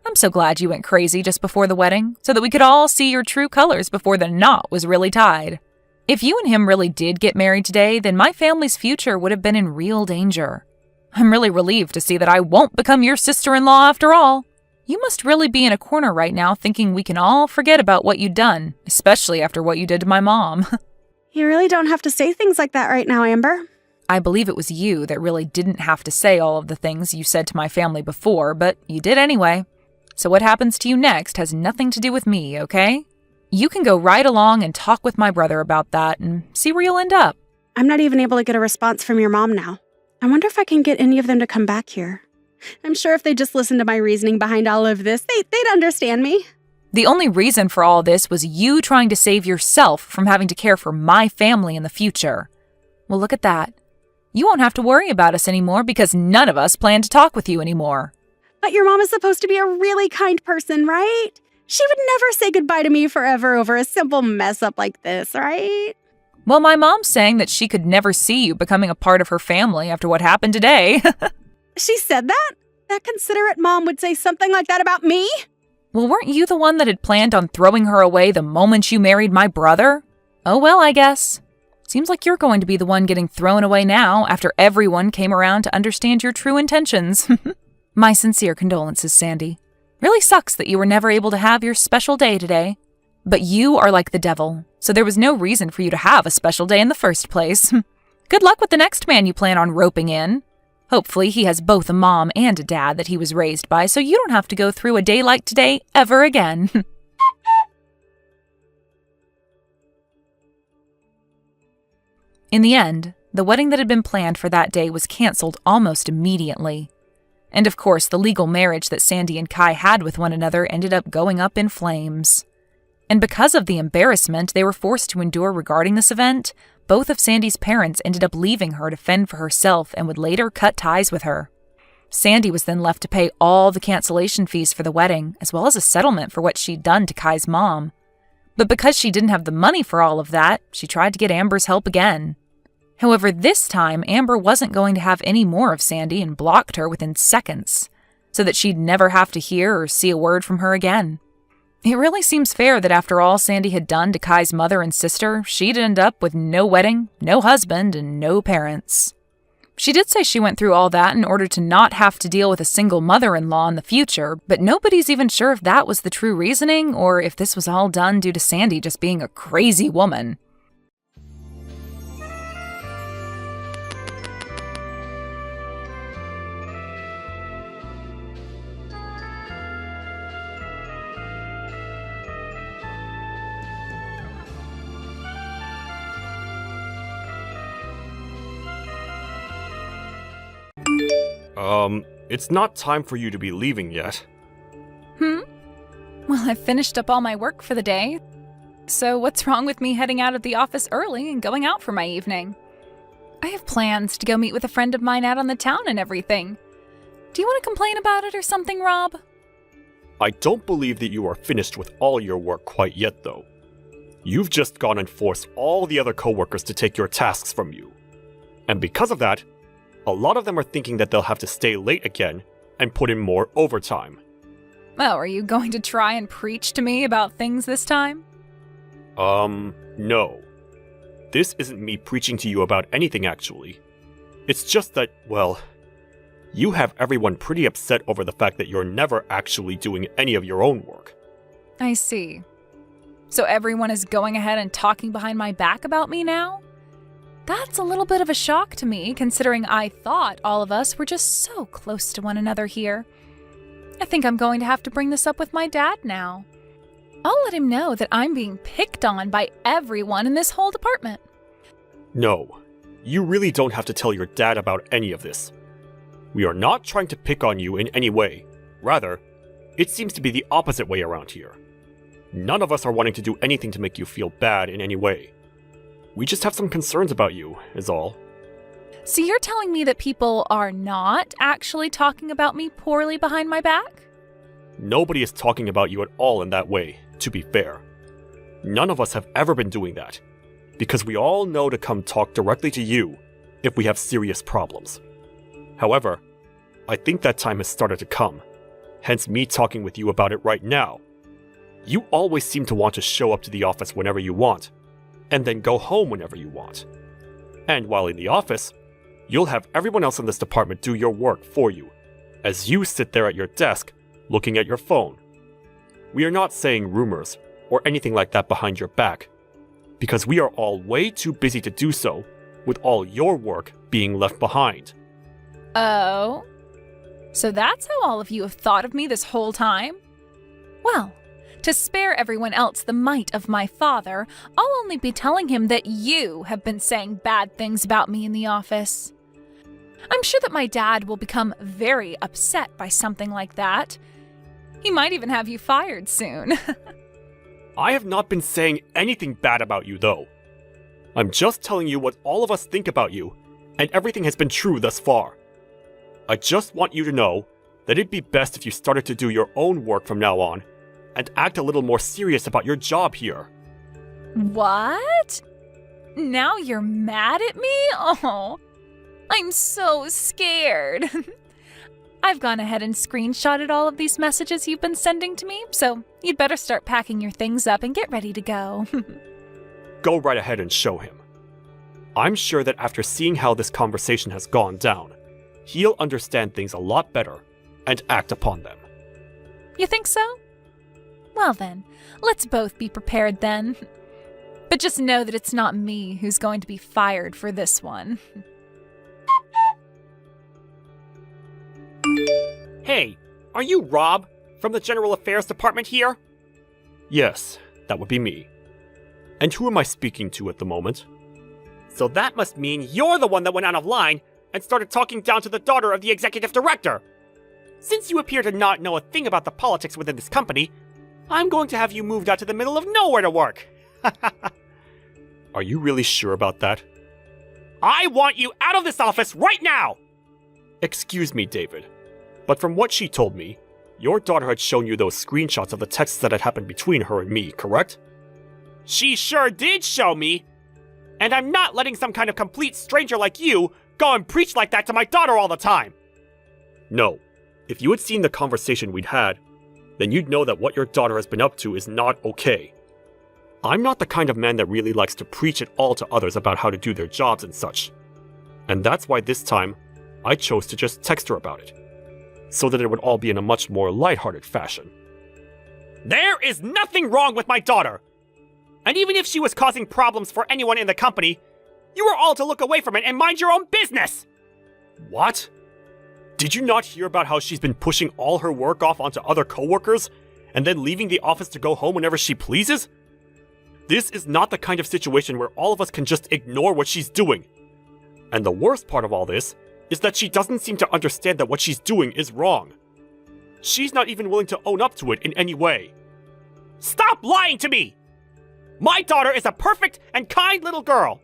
I'm so glad you went crazy just before the wedding, so that we could all see your true colors before the knot was really tied. If you and him really did get married today, then my family's future would have been in real danger. I'm really relieved to see that I won't become your sister-in-law after all. You must really be in a corner right now thinking we can all forget about what you'd done, especially after what you did to my mom. You really don't have to say things like that right now, Amber. I believe it was you that really didn't have to say all of the things you said to my family before, but you did anyway. So what happens to you next has nothing to do with me, okay? You can go right along and talk with my brother about that and see where you'll end up. I'm not even able to get a response from your mom now. I wonder if I can get any of them to come back here. I'm sure if they just listened to my reasoning behind all of this, they'd understand me. The only reason for all this was you trying to save yourself from having to care for my family in the future. Well, look at that. You won't have to worry about us anymore because none of us plan to talk with you anymore. But your mom is supposed to be a really kind person, right? She would never say goodbye to me forever over a simple mess-up like this, right? Well, my mom's saying that she could never see you becoming a part of her family after what happened today. She said that? That considerate mom would say something like that about me? Well, weren't you the one that had planned on throwing her away the moment you married my brother? Oh well, I guess. Seems like you're going to be the one getting thrown away now after everyone came around to understand your true intentions. My sincere condolences, Sandy. Really sucks that you were never able to have your special day today. But you are like the devil, so there was no reason for you to have a special day in the first place. Good luck with the next man you plan on roping in. Hopefully he has both a mom and a dad that he was raised by, so you don't have to go through a day like today ever again. In the end, the wedding that had been planned for that day was canceled almost immediately. And of course, the legal marriage that Sandy and Kai had with one another ended up going up in flames. And because of the embarrassment they were forced to endure regarding this event, both of Sandy's parents ended up leaving her to fend for herself and would later cut ties with her. Sandy was then left to pay all the cancellation fees for the wedding, as well as a settlement for what she'd done to Kai's mom. But because she didn't have the money for all of that, she tried to get Amber's help again. However, this time, Amber wasn't going to have any more of Sandy and blocked her within seconds, so that she'd never have to hear or see a word from her again. It really seems fair that after all Sandy had done to Kai's mother and sister, she'd end up with no wedding, no husband, and no parents. She did say she went through all that in order to not have to deal with a single mother-in-law in the future, but nobody's even sure if that was the true reasoning or if this was all done due to Sandy just being a crazy woman. It's not time for you to be leaving yet. Well, I've finished up all my work for the day. So what's wrong with me heading out of the office early and going out for my evening? I have plans to go meet with a friend of mine out on the town and everything. Do you want to complain about it or something, Rob? I don't believe that you are finished with all your work quite yet, though. You've just gone and forced all the other coworkers to take your tasks from you. And because of that, a lot of them are thinking that they'll have to stay late again and put in more overtime. Oh, are you going to try and preach to me about things this time? No. This isn't me preaching to you about anything, actually. It's just that, well, you have everyone pretty upset over the fact that you're never actually doing any of your own work. I see. So everyone is going ahead and talking behind my back about me now? That's a little bit of a shock to me, considering I thought all of us were just so close to one another here. I think I'm going to have to bring this up with my dad now. I'll let him know that I'm being picked on by everyone in this whole department. No, you really don't have to tell your dad about any of this. We are not trying to pick on you in any way. Rather, it seems to be the opposite way around here. None of us are wanting to do anything to make you feel bad in any way. We just have some concerns about you, is all. So you're telling me that people are not actually talking about me poorly behind my back? Nobody is talking about you at all in that way, to be fair. None of us have ever been doing that, because we all know to come talk directly to you if we have serious problems. However, I think that time has started to come, hence me talking with you about it right now. You always seem to want to show up to the office whenever you want, and then go home whenever you want. And while in the office, you'll have everyone else in this department do your work for you, as you sit there at your desk, looking at your phone. We are not saying rumors or anything like that behind your back, because we are all way too busy to do so, with all your work being left behind. Oh? So that's how all of you have thought of me this whole time? Well, to spare everyone else the might of my father, I'll only be telling him that you have been saying bad things about me in the office. I'm sure that my dad will become very upset by something like that. He might even have you fired soon. I have not been saying anything bad about you, though. I'm just telling you what all of us think about you, and everything has been true thus far. I just want you to know that it'd be best if you started to do your own work from now on, and act a little more serious about your job here. What? Now you're mad at me? Oh, I'm so scared. I've gone ahead and screenshotted all of these messages you've been sending to me, so you'd better start packing your things up and get ready to go. Go right ahead and show him. I'm sure that after seeing how this conversation has gone down, he'll understand things a lot better and act upon them. You think so? Well then, let's both be prepared then. But just know that it's not me who's going to be fired for this one. Hey, are you Rob from the General Affairs Department here? Yes, that would be me. And who am I speaking to at the moment? So that must mean you're the one that went out of line and started talking down to the daughter of the executive director. Since you appear to not know a thing about the politics within this company, I'm going to have you moved out to the middle of nowhere to work. Are you really sure about that? I want you out of this office right now! Excuse me, David, but from what she told me, your daughter had shown you those screenshots of the texts that had happened between her and me, correct? She sure did show me! And I'm not letting some kind of complete stranger like you go and preach like that to my daughter all the time! No, if you had seen the conversation we'd had, then you'd know that what your daughter has been up to is not okay. I'm not the kind of man that really likes to preach at all to others about how to do their jobs and such. And that's why this time, I chose to just text her about it, so that it would all be in a much more lighthearted fashion. There is nothing wrong with my daughter! And even if she was causing problems for anyone in the company, you were all to look away from it and mind your own business! What? Did you not hear about how she's been pushing all her work off onto other coworkers, and then leaving the office to go home whenever she pleases? This is not the kind of situation where all of us can just ignore what she's doing. And the worst part of all this is that she doesn't seem to understand that what she's doing is wrong. She's not even willing to own up to it in any way. Stop lying to me! My daughter is a perfect and kind little girl.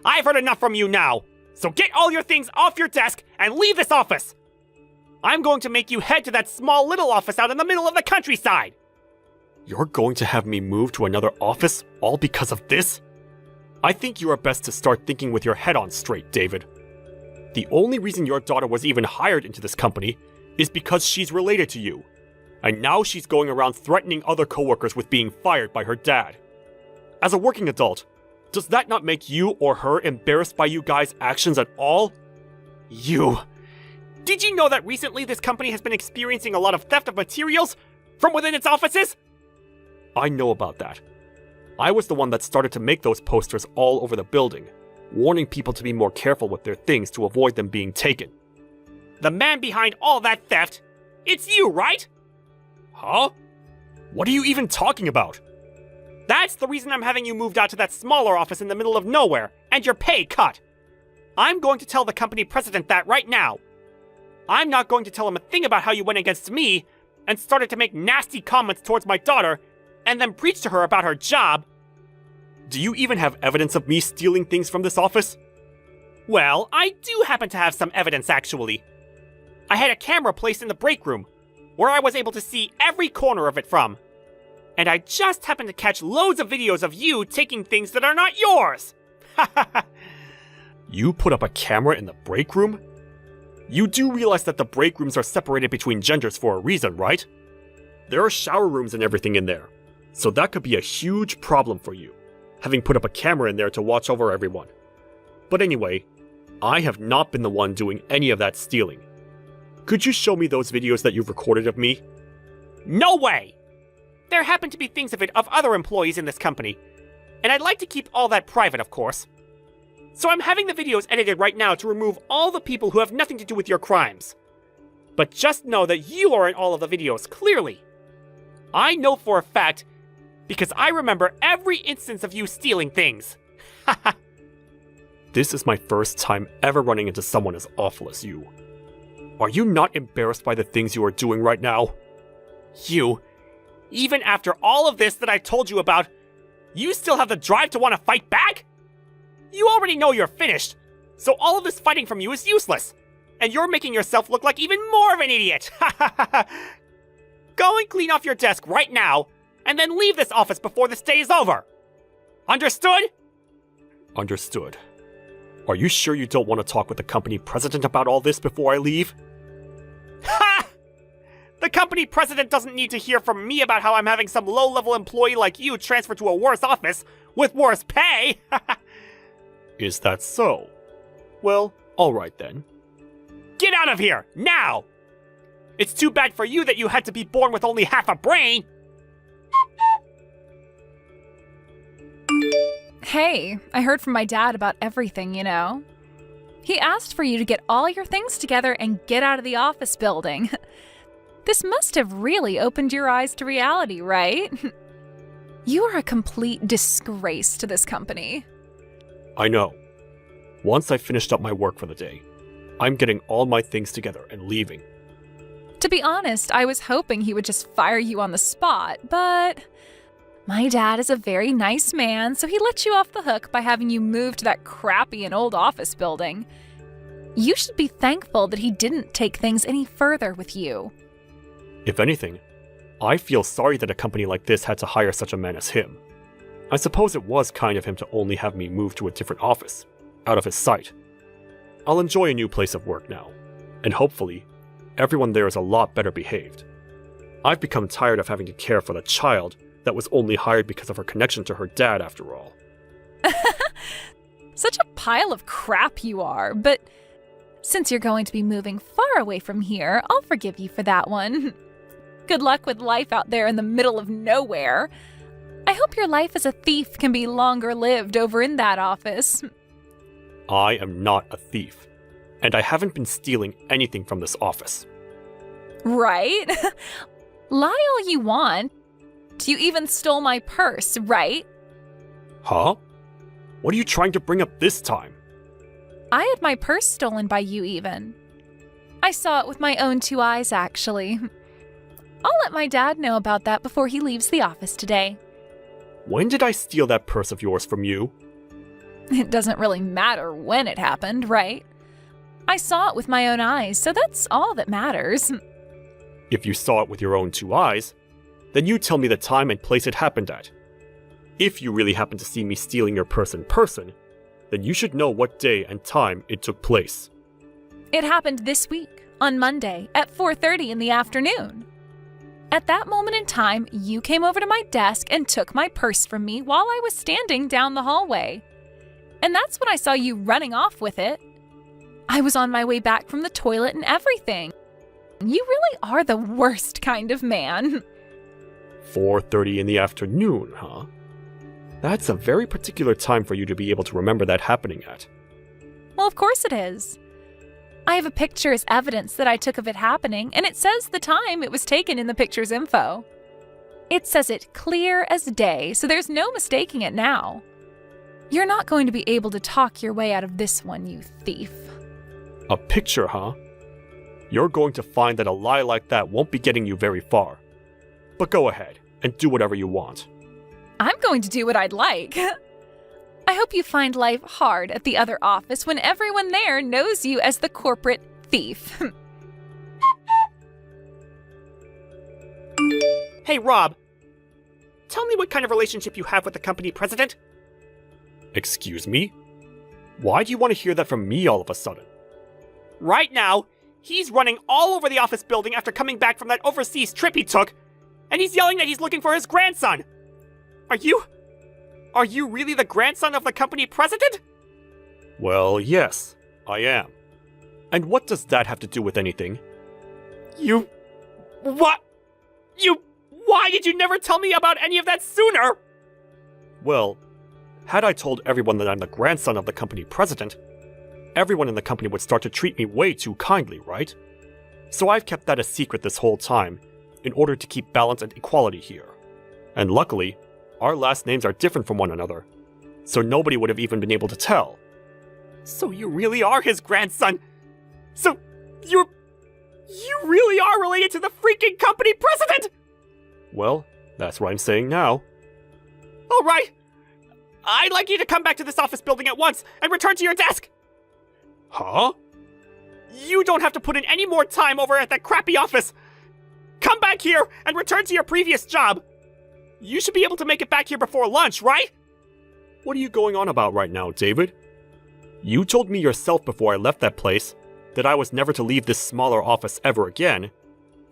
I've heard enough from you now, so get all your things off your desk and leave this office. I'm going to make you head to that small little office out in the middle of the countryside. You're going to have me move to another office all because of this? I think you are best to start thinking with your head on straight, David. The only reason your daughter was even hired into this company is because she's related to you. And now she's going around threatening other coworkers with being fired by her dad. As a working adult, does that not make you or her embarrassed by you guys' actions at all? You. Did you know that recently this company has been experiencing a lot of theft of materials from within its offices? I know about that. I was the one that started to make those posters all over the building, warning people to be more careful with their things to avoid them being taken. The man behind all that theft, it's you, right? Huh? What are you even talking about? That's the reason I'm having you moved out to that smaller office in the middle of nowhere, and your pay cut. I'm going to tell the company president that right now. I'm not going to tell him a thing about how you went against me and started to make nasty comments towards my daughter and then preach to her about her job. Do you even have evidence of me stealing things from this office? Well, I do happen to have some evidence, actually. I had a camera placed in the break room, where I was able to see every corner of it from. And I just happened to catch loads of videos of you taking things that are not yours! You put up a camera in the break room? You do realize that the break rooms are separated between genders for a reason, right? There are shower rooms and everything in there, so that could be a huge problem for you, having put up a camera in there to watch over everyone. But anyway, I have not been the one doing any of that stealing. Could you show me those videos that you've recorded of me? No way! There happen to be things of it of other employees in this company, and I'd like to keep all that private, of course. So I'm having the videos edited right now to remove all the people who have nothing to do with your crimes. But just know that you are in all of the videos, clearly. I know for a fact, because I remember every instance of you stealing things. This is my first time ever running into someone as awful as you. Are you not embarrassed by the things you are doing right now? You, even after all of this that I told you about, you still have the drive to want to fight back? You already know you're finished, so all of this fighting from you is useless, and you're making yourself look like even more of an idiot. Go and clean off your desk right now, and then leave this office before this day is over. Understood? Understood. Are you sure you don't want to talk with the company president about all this before I leave? Ha! The company president doesn't need to hear from me about how I'm having some low-level employee like you transferred to a worse office with worse pay. Is that so? Well, alright then. Get out of here, now! It's too bad for you that you had to be born with only half a brain! Hey, I heard from my dad about everything, you know. He asked for you to get all your things together and get out of the office building. This must have really opened your eyes to reality, right? You are a complete disgrace to this company. I know. Once I finished up my work for the day, I'm getting all my things together and leaving. To be honest, I was hoping he would just fire you on the spot, but my dad is a very nice man, so he let you off the hook by having you move to that crappy and old office building. You should be thankful that he didn't take things any further with you. If anything, I feel sorry that a company like this had to hire such a man as him. I suppose it was kind of him to only have me move to a different office, out of his sight. I'll enjoy a new place of work now, and hopefully, everyone there is a lot better behaved. I've become tired of having to care for the child that was only hired because of her connection to her dad after all. Such a pile of crap you are, but since you're going to be moving far away from here, I'll forgive you for that one. Good luck with life out there in the middle of nowhere. I hope your life as a thief can be longer lived over in that office. I am not a thief, and I haven't been stealing anything from this office. Right? Lie all you want. You even stole my purse, right? Huh? What are you trying to bring up this time? I had my purse stolen by you even. I saw it with my own 2 eyes, actually. I'll let my dad know about that before he leaves the office today. When did I steal that purse of yours from you? It doesn't really matter when it happened, right? I saw it with my own eyes, so that's all that matters. If you saw it with your own 2 eyes, then you tell me the time and place it happened at. If you really happen to see me stealing your purse in person, then you should know what day and time it took place. It happened this week, on Monday, at 4:30 in the afternoon. At that moment in time, you came over to my desk and took my purse from me while I was standing down the hallway. And that's when I saw you running off with it. I was on my way back from the toilet and everything. You really are the worst kind of man. 4:30 in the afternoon, huh? That's a very particular time for you to be able to remember that happening at. Well, of course it is. I have a picture as evidence that I took of it happening, and it says the time it was taken in the picture's info. It says it clear as day, so there's no mistaking it now. You're not going to be able to talk your way out of this one, you thief. A picture, huh? You're going to find that a lie like that won't be getting you very far. But go ahead and do whatever you want. I'm going to do what I'd like. I hope you find life hard at the other office when everyone there knows you as the corporate thief. Hey, Rob. Tell me what kind of relationship you have with the company president? Excuse me? Why do you want to hear that from me all of a sudden? Right now, he's running all over the office building after coming back from that overseas trip he took, and he's yelling that he's looking for his grandson. Are you really the grandson of the company president? Well, yes, I am. And what does that have to do with anything? Why did you never tell me about any of that sooner? Well, had I told everyone that I'm the grandson of the company president, everyone in the company would start to treat me way too kindly, right? So I've kept that a secret this whole time, in order to keep balance and equality here. And luckily, our last names are different from one another, so nobody would have even been able to tell. So you really are his grandson! So you really are related to the freaking company president! Well, that's what I'm saying now. Alright! I'd like you to come back to this office building at once and return to your desk! Huh? You don't have to put in any more time over at that crappy office! Come back here and return to your previous job! You should be able to make it back here before lunch, right? What are you going on about right now, David? You told me yourself before I left that place that I was never to leave this smaller office ever again,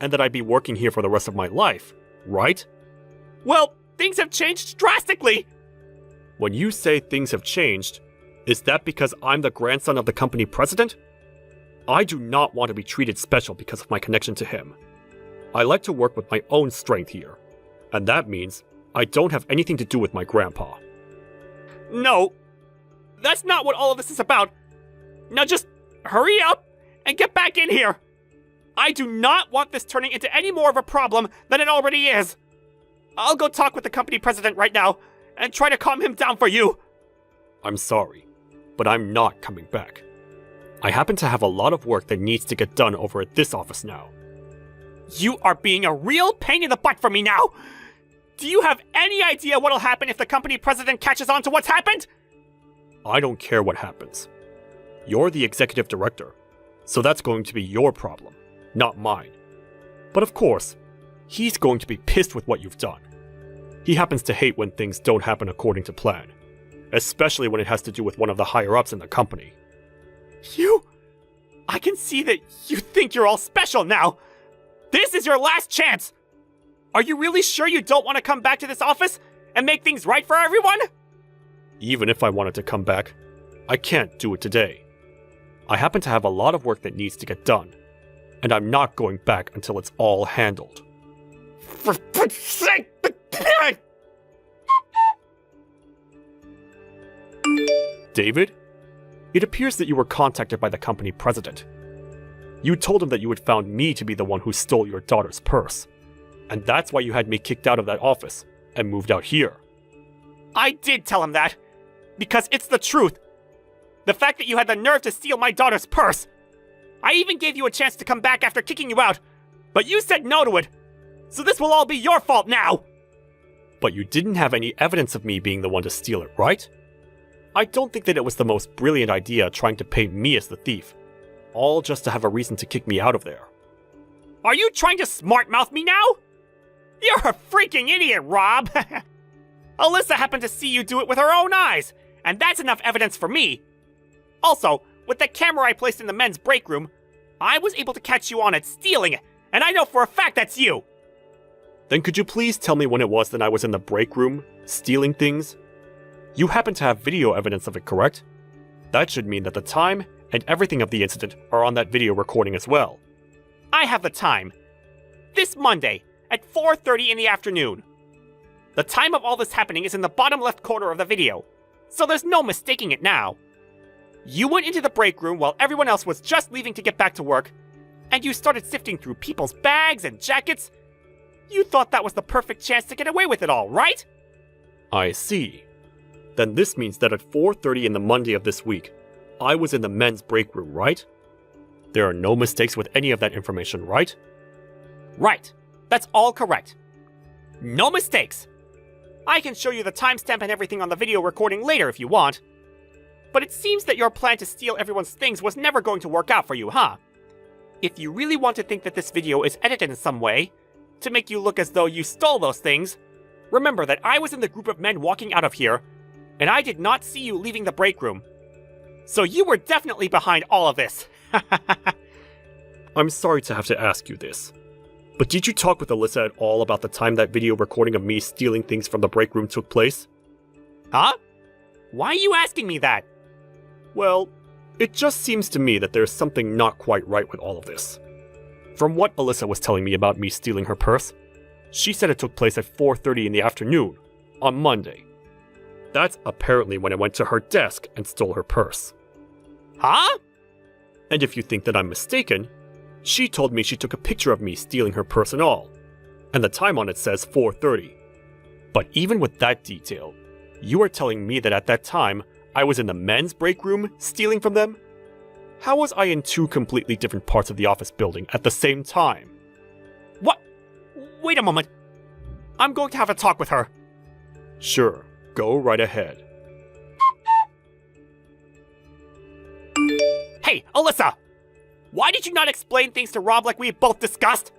and that I'd be working here for the rest of my life, right? Well, things have changed drastically! When you say things have changed, is that because I'm the grandson of the company president? I do not want to be treated special because of my connection to him. I like to work with my own strength here. And that means I don't have anything to do with my grandpa. No, that's not what all of this is about. Now just hurry up and get back in here. I do not want this turning into any more of a problem than it already is. I'll go talk with the company president right now and try to calm him down for you. I'm sorry, but I'm not coming back. I happen to have a lot of work that needs to get done over at this office now. You are being a real pain in the butt for me now! Do you have any idea what'll happen if the company president catches on to what's happened? I don't care what happens. You're the executive director, so that's going to be your problem, not mine. But of course, he's going to be pissed with what you've done. He happens to hate when things don't happen according to plan, especially when it has to do with one of the higher-ups in the company. I can see that you think you're all special now! This is your last chance! Are you really sure you don't want to come back to this office and make things right for everyone? Even if I wanted to come back, I can't do it today. I happen to have a lot of work that needs to get done, and I'm not going back until it's all handled. For God's sake! David, it appears that you were contacted by the company president. You told him that you had found me to be the one who stole your daughter's purse. And that's why you had me kicked out of that office and moved out here. I did tell him that, because it's the truth. The fact that you had the nerve to steal my daughter's purse. I even gave you a chance to come back after kicking you out, but you said no to it. So this will all be your fault now. But you didn't have any evidence of me being the one to steal it, right? I don't think that it was the most brilliant idea trying to paint me as the thief, all just to have a reason to kick me out of there. Are you trying to smart-mouth me now? You're a freaking idiot, Rob! Alyssa happened to see you do it with her own eyes, and that's enough evidence for me. Also, with the camera I placed in the men's break room, I was able to catch you on it stealing it, and I know for a fact that's you! Then could you please tell me when it was that I was in the break room, stealing things? You happen to have video evidence of it, correct? That should mean that the time and everything of the incident are on that video recording as well. I have the time. This Monday, at 4:30 in the afternoon. The time of all this happening is in the bottom left corner of the video, so there's no mistaking it now. You went into the break room while everyone else was just leaving to get back to work, and you started sifting through people's bags and jackets. You thought that was the perfect chance to get away with it all, right? I see. Then this means that at 4:30 in the Monday of this week, I was in the men's break room, right? There are no mistakes with any of that information, right? Right. That's all correct. No mistakes. I can show you the timestamp and everything on the video recording later if you want. But it seems that your plan to steal everyone's things was never going to work out for you, huh? If you really want to think that this video is edited in some way, to make you look as though you stole those things, remember that I was in the group of men walking out of here, and I did not see you leaving the break room. So you were definitely behind all of this. I'm sorry to have to ask you this, but did you talk with Alyssa at all about the time that video recording of me stealing things from the break room took place? Huh? Why are you asking me that? Well, it just seems to me that there's something not quite right with all of this. From what Alyssa was telling me about me stealing her purse, she said it took place at 4:30 in the afternoon, on Monday. That's apparently when I went to her desk and stole her purse. Huh? And if you think that I'm mistaken, she told me she took a picture of me stealing her purse and all, and the time on it says 4:30. But even with that detail, you are telling me that at that time, I was in the men's break room stealing from them? How was I in two completely different parts of the office building at the same time? What? Wait a moment. I'm going to have a talk with her. Sure, go right ahead. Hey, Alyssa! Why did you not explain things to Rob like we had both discussed?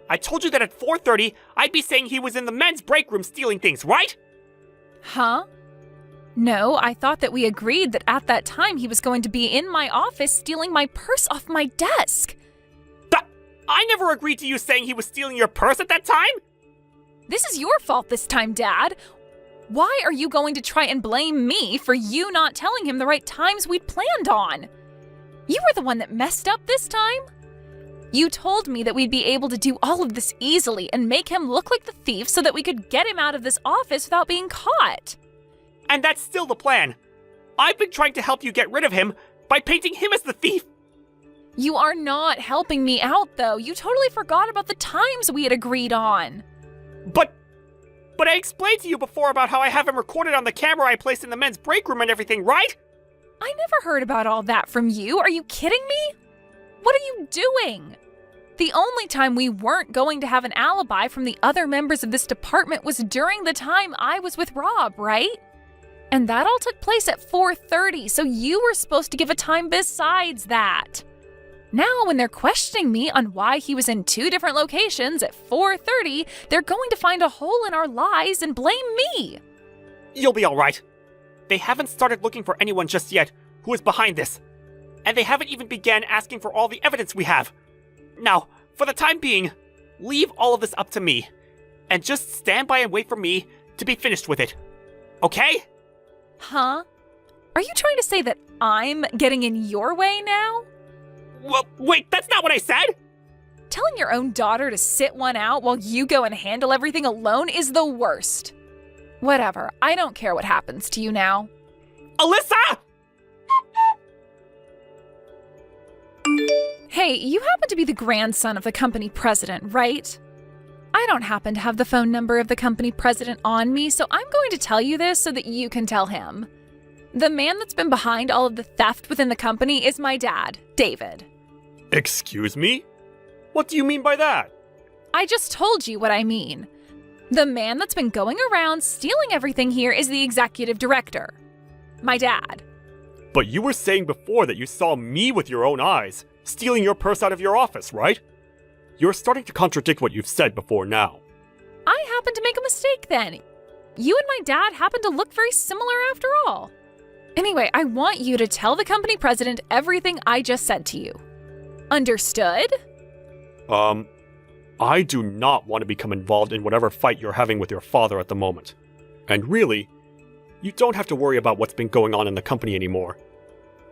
I told you that at 4:30, I'd be saying he was in the men's break room stealing things, right? Huh? No, I thought that we agreed that at that time he was going to be in my office stealing my purse off my desk. I never agreed to you saying he was stealing your purse at that time? This is your fault this time, Dad. Why are you going to try and blame me for you not telling him the right times we'd planned on? You were the one that messed up this time. You told me that we'd be able to do all of this easily and make him look like the thief so that we could get him out of this office without being caught. And that's still the plan. I've been trying to help you get rid of him by painting him as the thief. You are not helping me out, though. You totally forgot about the times we had agreed on. But I explained to you before about how I have him recorded on the camera I placed in the men's break room and everything, right? I never heard about all that from you. Are you kidding me? What are you doing? The only time we weren't going to have an alibi from the other members of this department was during the time I was with Rob, right? And that all took place at 4:30, so you were supposed to give a time besides that. Now, when they're questioning me on why he was in two different locations at 4:30, they're going to find a hole in our lies and blame me. You'll be all right. They haven't started looking for anyone just yet who is behind this. And they haven't even began asking for all the evidence we have. Now, for the time being, leave all of this up to me. And just stand by and wait for me to be finished with it. Okay? Huh? Are you trying to say that I'm getting in your way now? Well, wait, that's not what I said! Telling your own daughter to sit one out while you go and handle everything alone is the worst. Whatever, I don't care what happens to you now. Alyssa! Hey, you happen to be the grandson of the company president, right? I don't happen to have the phone number of the company president on me, so I'm going to tell you this so that you can tell him. The man that's been behind all of the theft within the company is my dad, David. Excuse me? What do you mean by that? I just told you what I mean. The man that's been going around stealing everything here is the executive director, my dad. But you were saying before that you saw me with your own eyes, stealing your purse out of your office, right? You're starting to contradict what you've said before now. happened to make a mistake then? You and my dad happen to look very similar after all. Anyway, I want you to tell the company president everything I just said to you. Understood? I do not want to become involved in whatever fight you're having with your father at the moment. And really, you don't have to worry about what's been going on in the company anymore,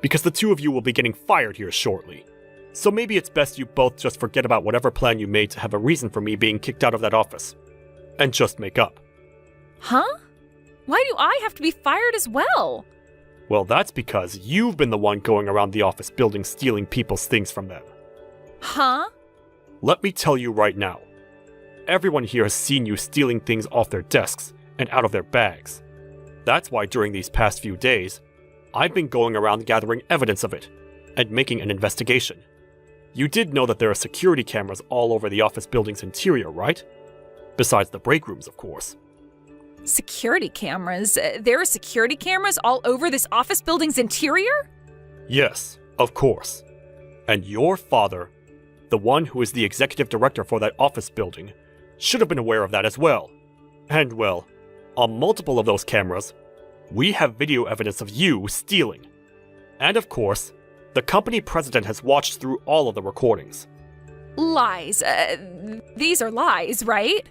because the two of you will be getting fired here shortly. So maybe it's best you both just forget about whatever plan you made to have a reason for me being kicked out of that office, and just make up. Huh? Why do I have to be fired as well? Well, that's because you've been the one going around the office building stealing people's things from them. Huh? Let me tell you right now. Everyone here has seen you stealing things off their desks and out of their bags. That's why during these past few days, I've been going around gathering evidence of it and making an investigation. You did know that there are security cameras all over the office building's interior, right? Besides the break rooms, of course. Security cameras? There are security cameras all over this office building's interior? Yes, of course. And your father, the one who is the executive director for that office building, should have been aware of that as well. And well, on multiple of those cameras, we have video evidence of you stealing. And of course, the company president has watched through all of the recordings. Lies. These are lies, right?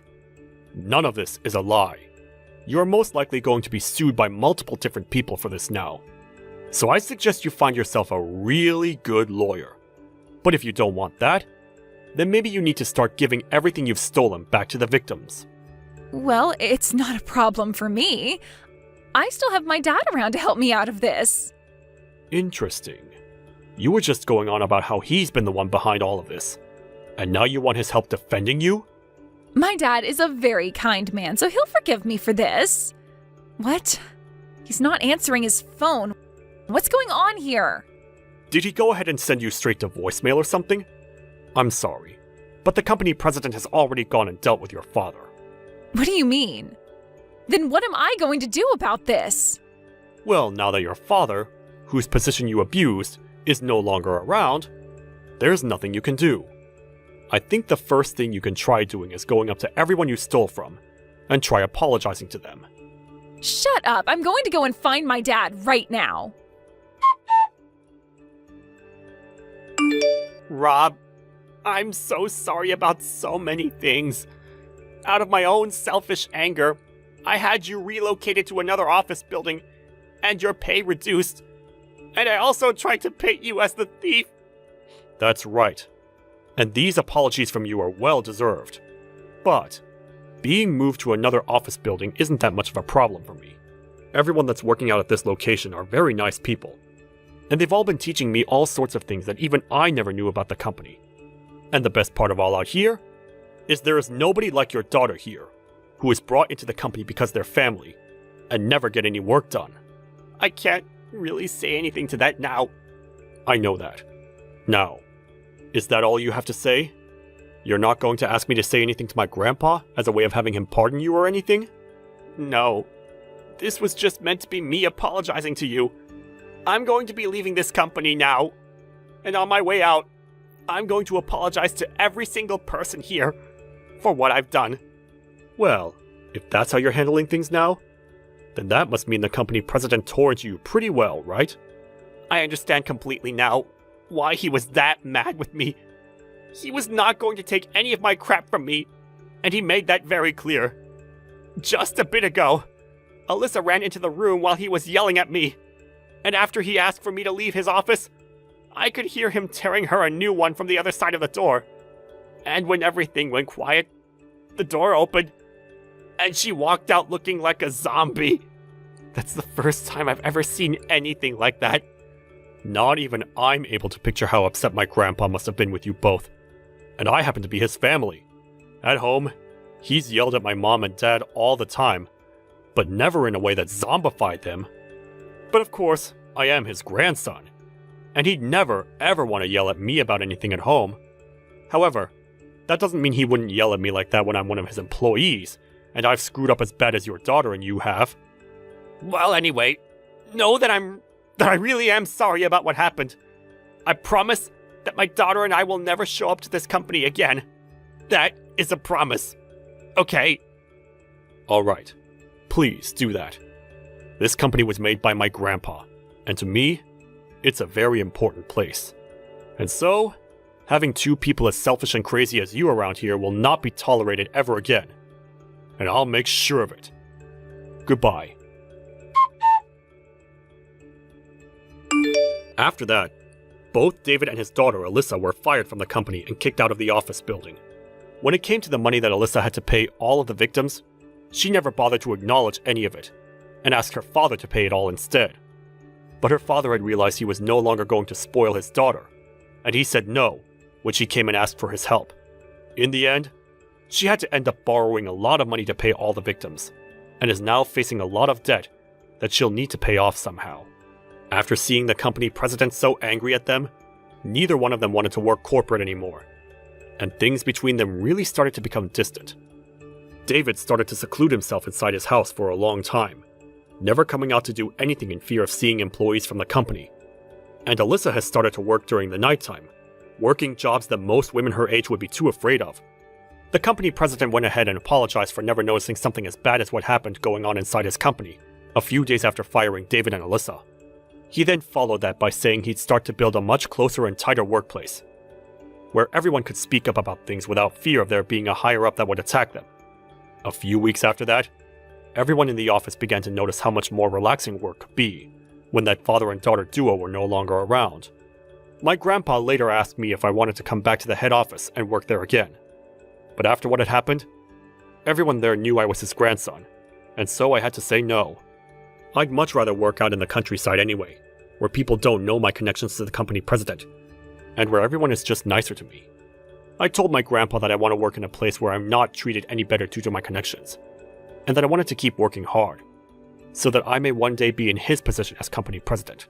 None of this is a lie. You are most likely going to be sued by multiple different people for this now. So I suggest you find yourself a really good lawyer. But if you don't want that, then maybe you need to start giving everything you've stolen back to the victims. Well, it's not a problem for me. I still have my dad around to help me out of this. Interesting. You were just going on about how he's been the one behind all of this. And now you want his help defending you? My dad is a very kind man, so he'll forgive me for this. What? He's not answering his phone. What's going on here? Did he go ahead and send you straight to voicemail or something? I'm sorry, but the company president has already gone and dealt with your father. What do you mean? Then what am I going to do about this? Well, now that your father, whose position you abused, is no longer around, there's nothing you can do. I think the first thing you can try doing is going up to everyone you stole from and try apologizing to them. Shut up! I'm going to go and find my dad right now. Rob, I'm so sorry about so many things. Out of my own selfish anger, I had you relocated to another office building and your pay reduced. And I also tried to paint you as the thief. That's right. And these apologies from you are well deserved. But being moved to another office building isn't that much of a problem for me. Everyone that's working out at this location are very nice people. And they've all been teaching me all sorts of things that even I never knew about the company. And the best part of all out here is there is nobody like your daughter here who is brought into the company because they're family and never get any work done. I can't really say anything to that now. I know that. Now, is that all you have to say? You're not going to ask me to say anything to my grandpa as a way of having him pardon you or anything? No. This was just meant to be me apologizing to you. I'm going to be leaving this company now. And on my way out, I'm going to apologize to every single person here for what I've done. Well, if that's how you're handling things now, then that must mean the company president towards you pretty well, right? I understand completely now why he was that mad with me. He was not going to take any of my crap from me, and he made that very clear. Just a bit ago, Alyssa ran into the room while he was yelling at me, and after he asked for me to leave his office, I could hear him tearing her a new one from the other side of the door. And when everything went quiet, the door opened, and she walked out looking like a zombie. That's the first time I've ever seen anything like that. Not even I'm able to picture how upset my grandpa must have been with you both. And I happen to be his family. At home, he's yelled at my mom and dad all the time, but never in a way that zombified them. But of course, I am his grandson, and he'd never ever want to yell at me about anything at home. However, that doesn't mean he wouldn't yell at me like that when I'm one of his employees, and I've screwed up as bad as your daughter and you have. Well, anyway, know that I really am sorry about what happened. I promise that my daughter and I will never show up to this company again. That is a promise. Okay? Alright, please do that. This company was made by my grandpa, and to me, it's a very important place. And so, having two people as selfish and crazy as you around here will not be tolerated ever again. And I'll make sure of it. Goodbye. After that, both David and his daughter Alyssa were fired from the company and kicked out of the office building. When it came to the money that Alyssa had to pay all of the victims, she never bothered to acknowledge any of it, and asked her father to pay it all instead. But her father had realized he was no longer going to spoil his daughter, and he said no when she came and asked for his help. In the end, she had to end up borrowing a lot of money to pay all the victims, and is now facing a lot of debt that she'll need to pay off somehow. After seeing the company president so angry at them, neither one of them wanted to work corporate anymore, and things between them really started to become distant. David started to seclude himself inside his house for a long time, never coming out to do anything in fear of seeing employees from the company. And Alyssa has started to work during the nighttime, working jobs that most women her age would be too afraid of. The company president went ahead and apologized for never noticing something as bad as what happened going on inside his company, a few days after firing David and Alyssa. He then followed that by saying he'd start to build a much closer and tighter workplace, where everyone could speak up about things without fear of there being a higher-up that would attack them. A few weeks after that, everyone in the office began to notice how much more relaxing work could be when that father and daughter duo were no longer around. My grandpa later asked me if I wanted to come back to the head office and work there again. But after what had happened, everyone there knew I was his grandson, and so I had to say no. I'd much rather work out in the countryside anyway, where people don't know my connections to the company president, and where everyone is just nicer to me. I told my grandpa that I want to work in a place where I'm not treated any better due to my connections, and that I wanted to keep working hard, so that I may one day be in his position as company president.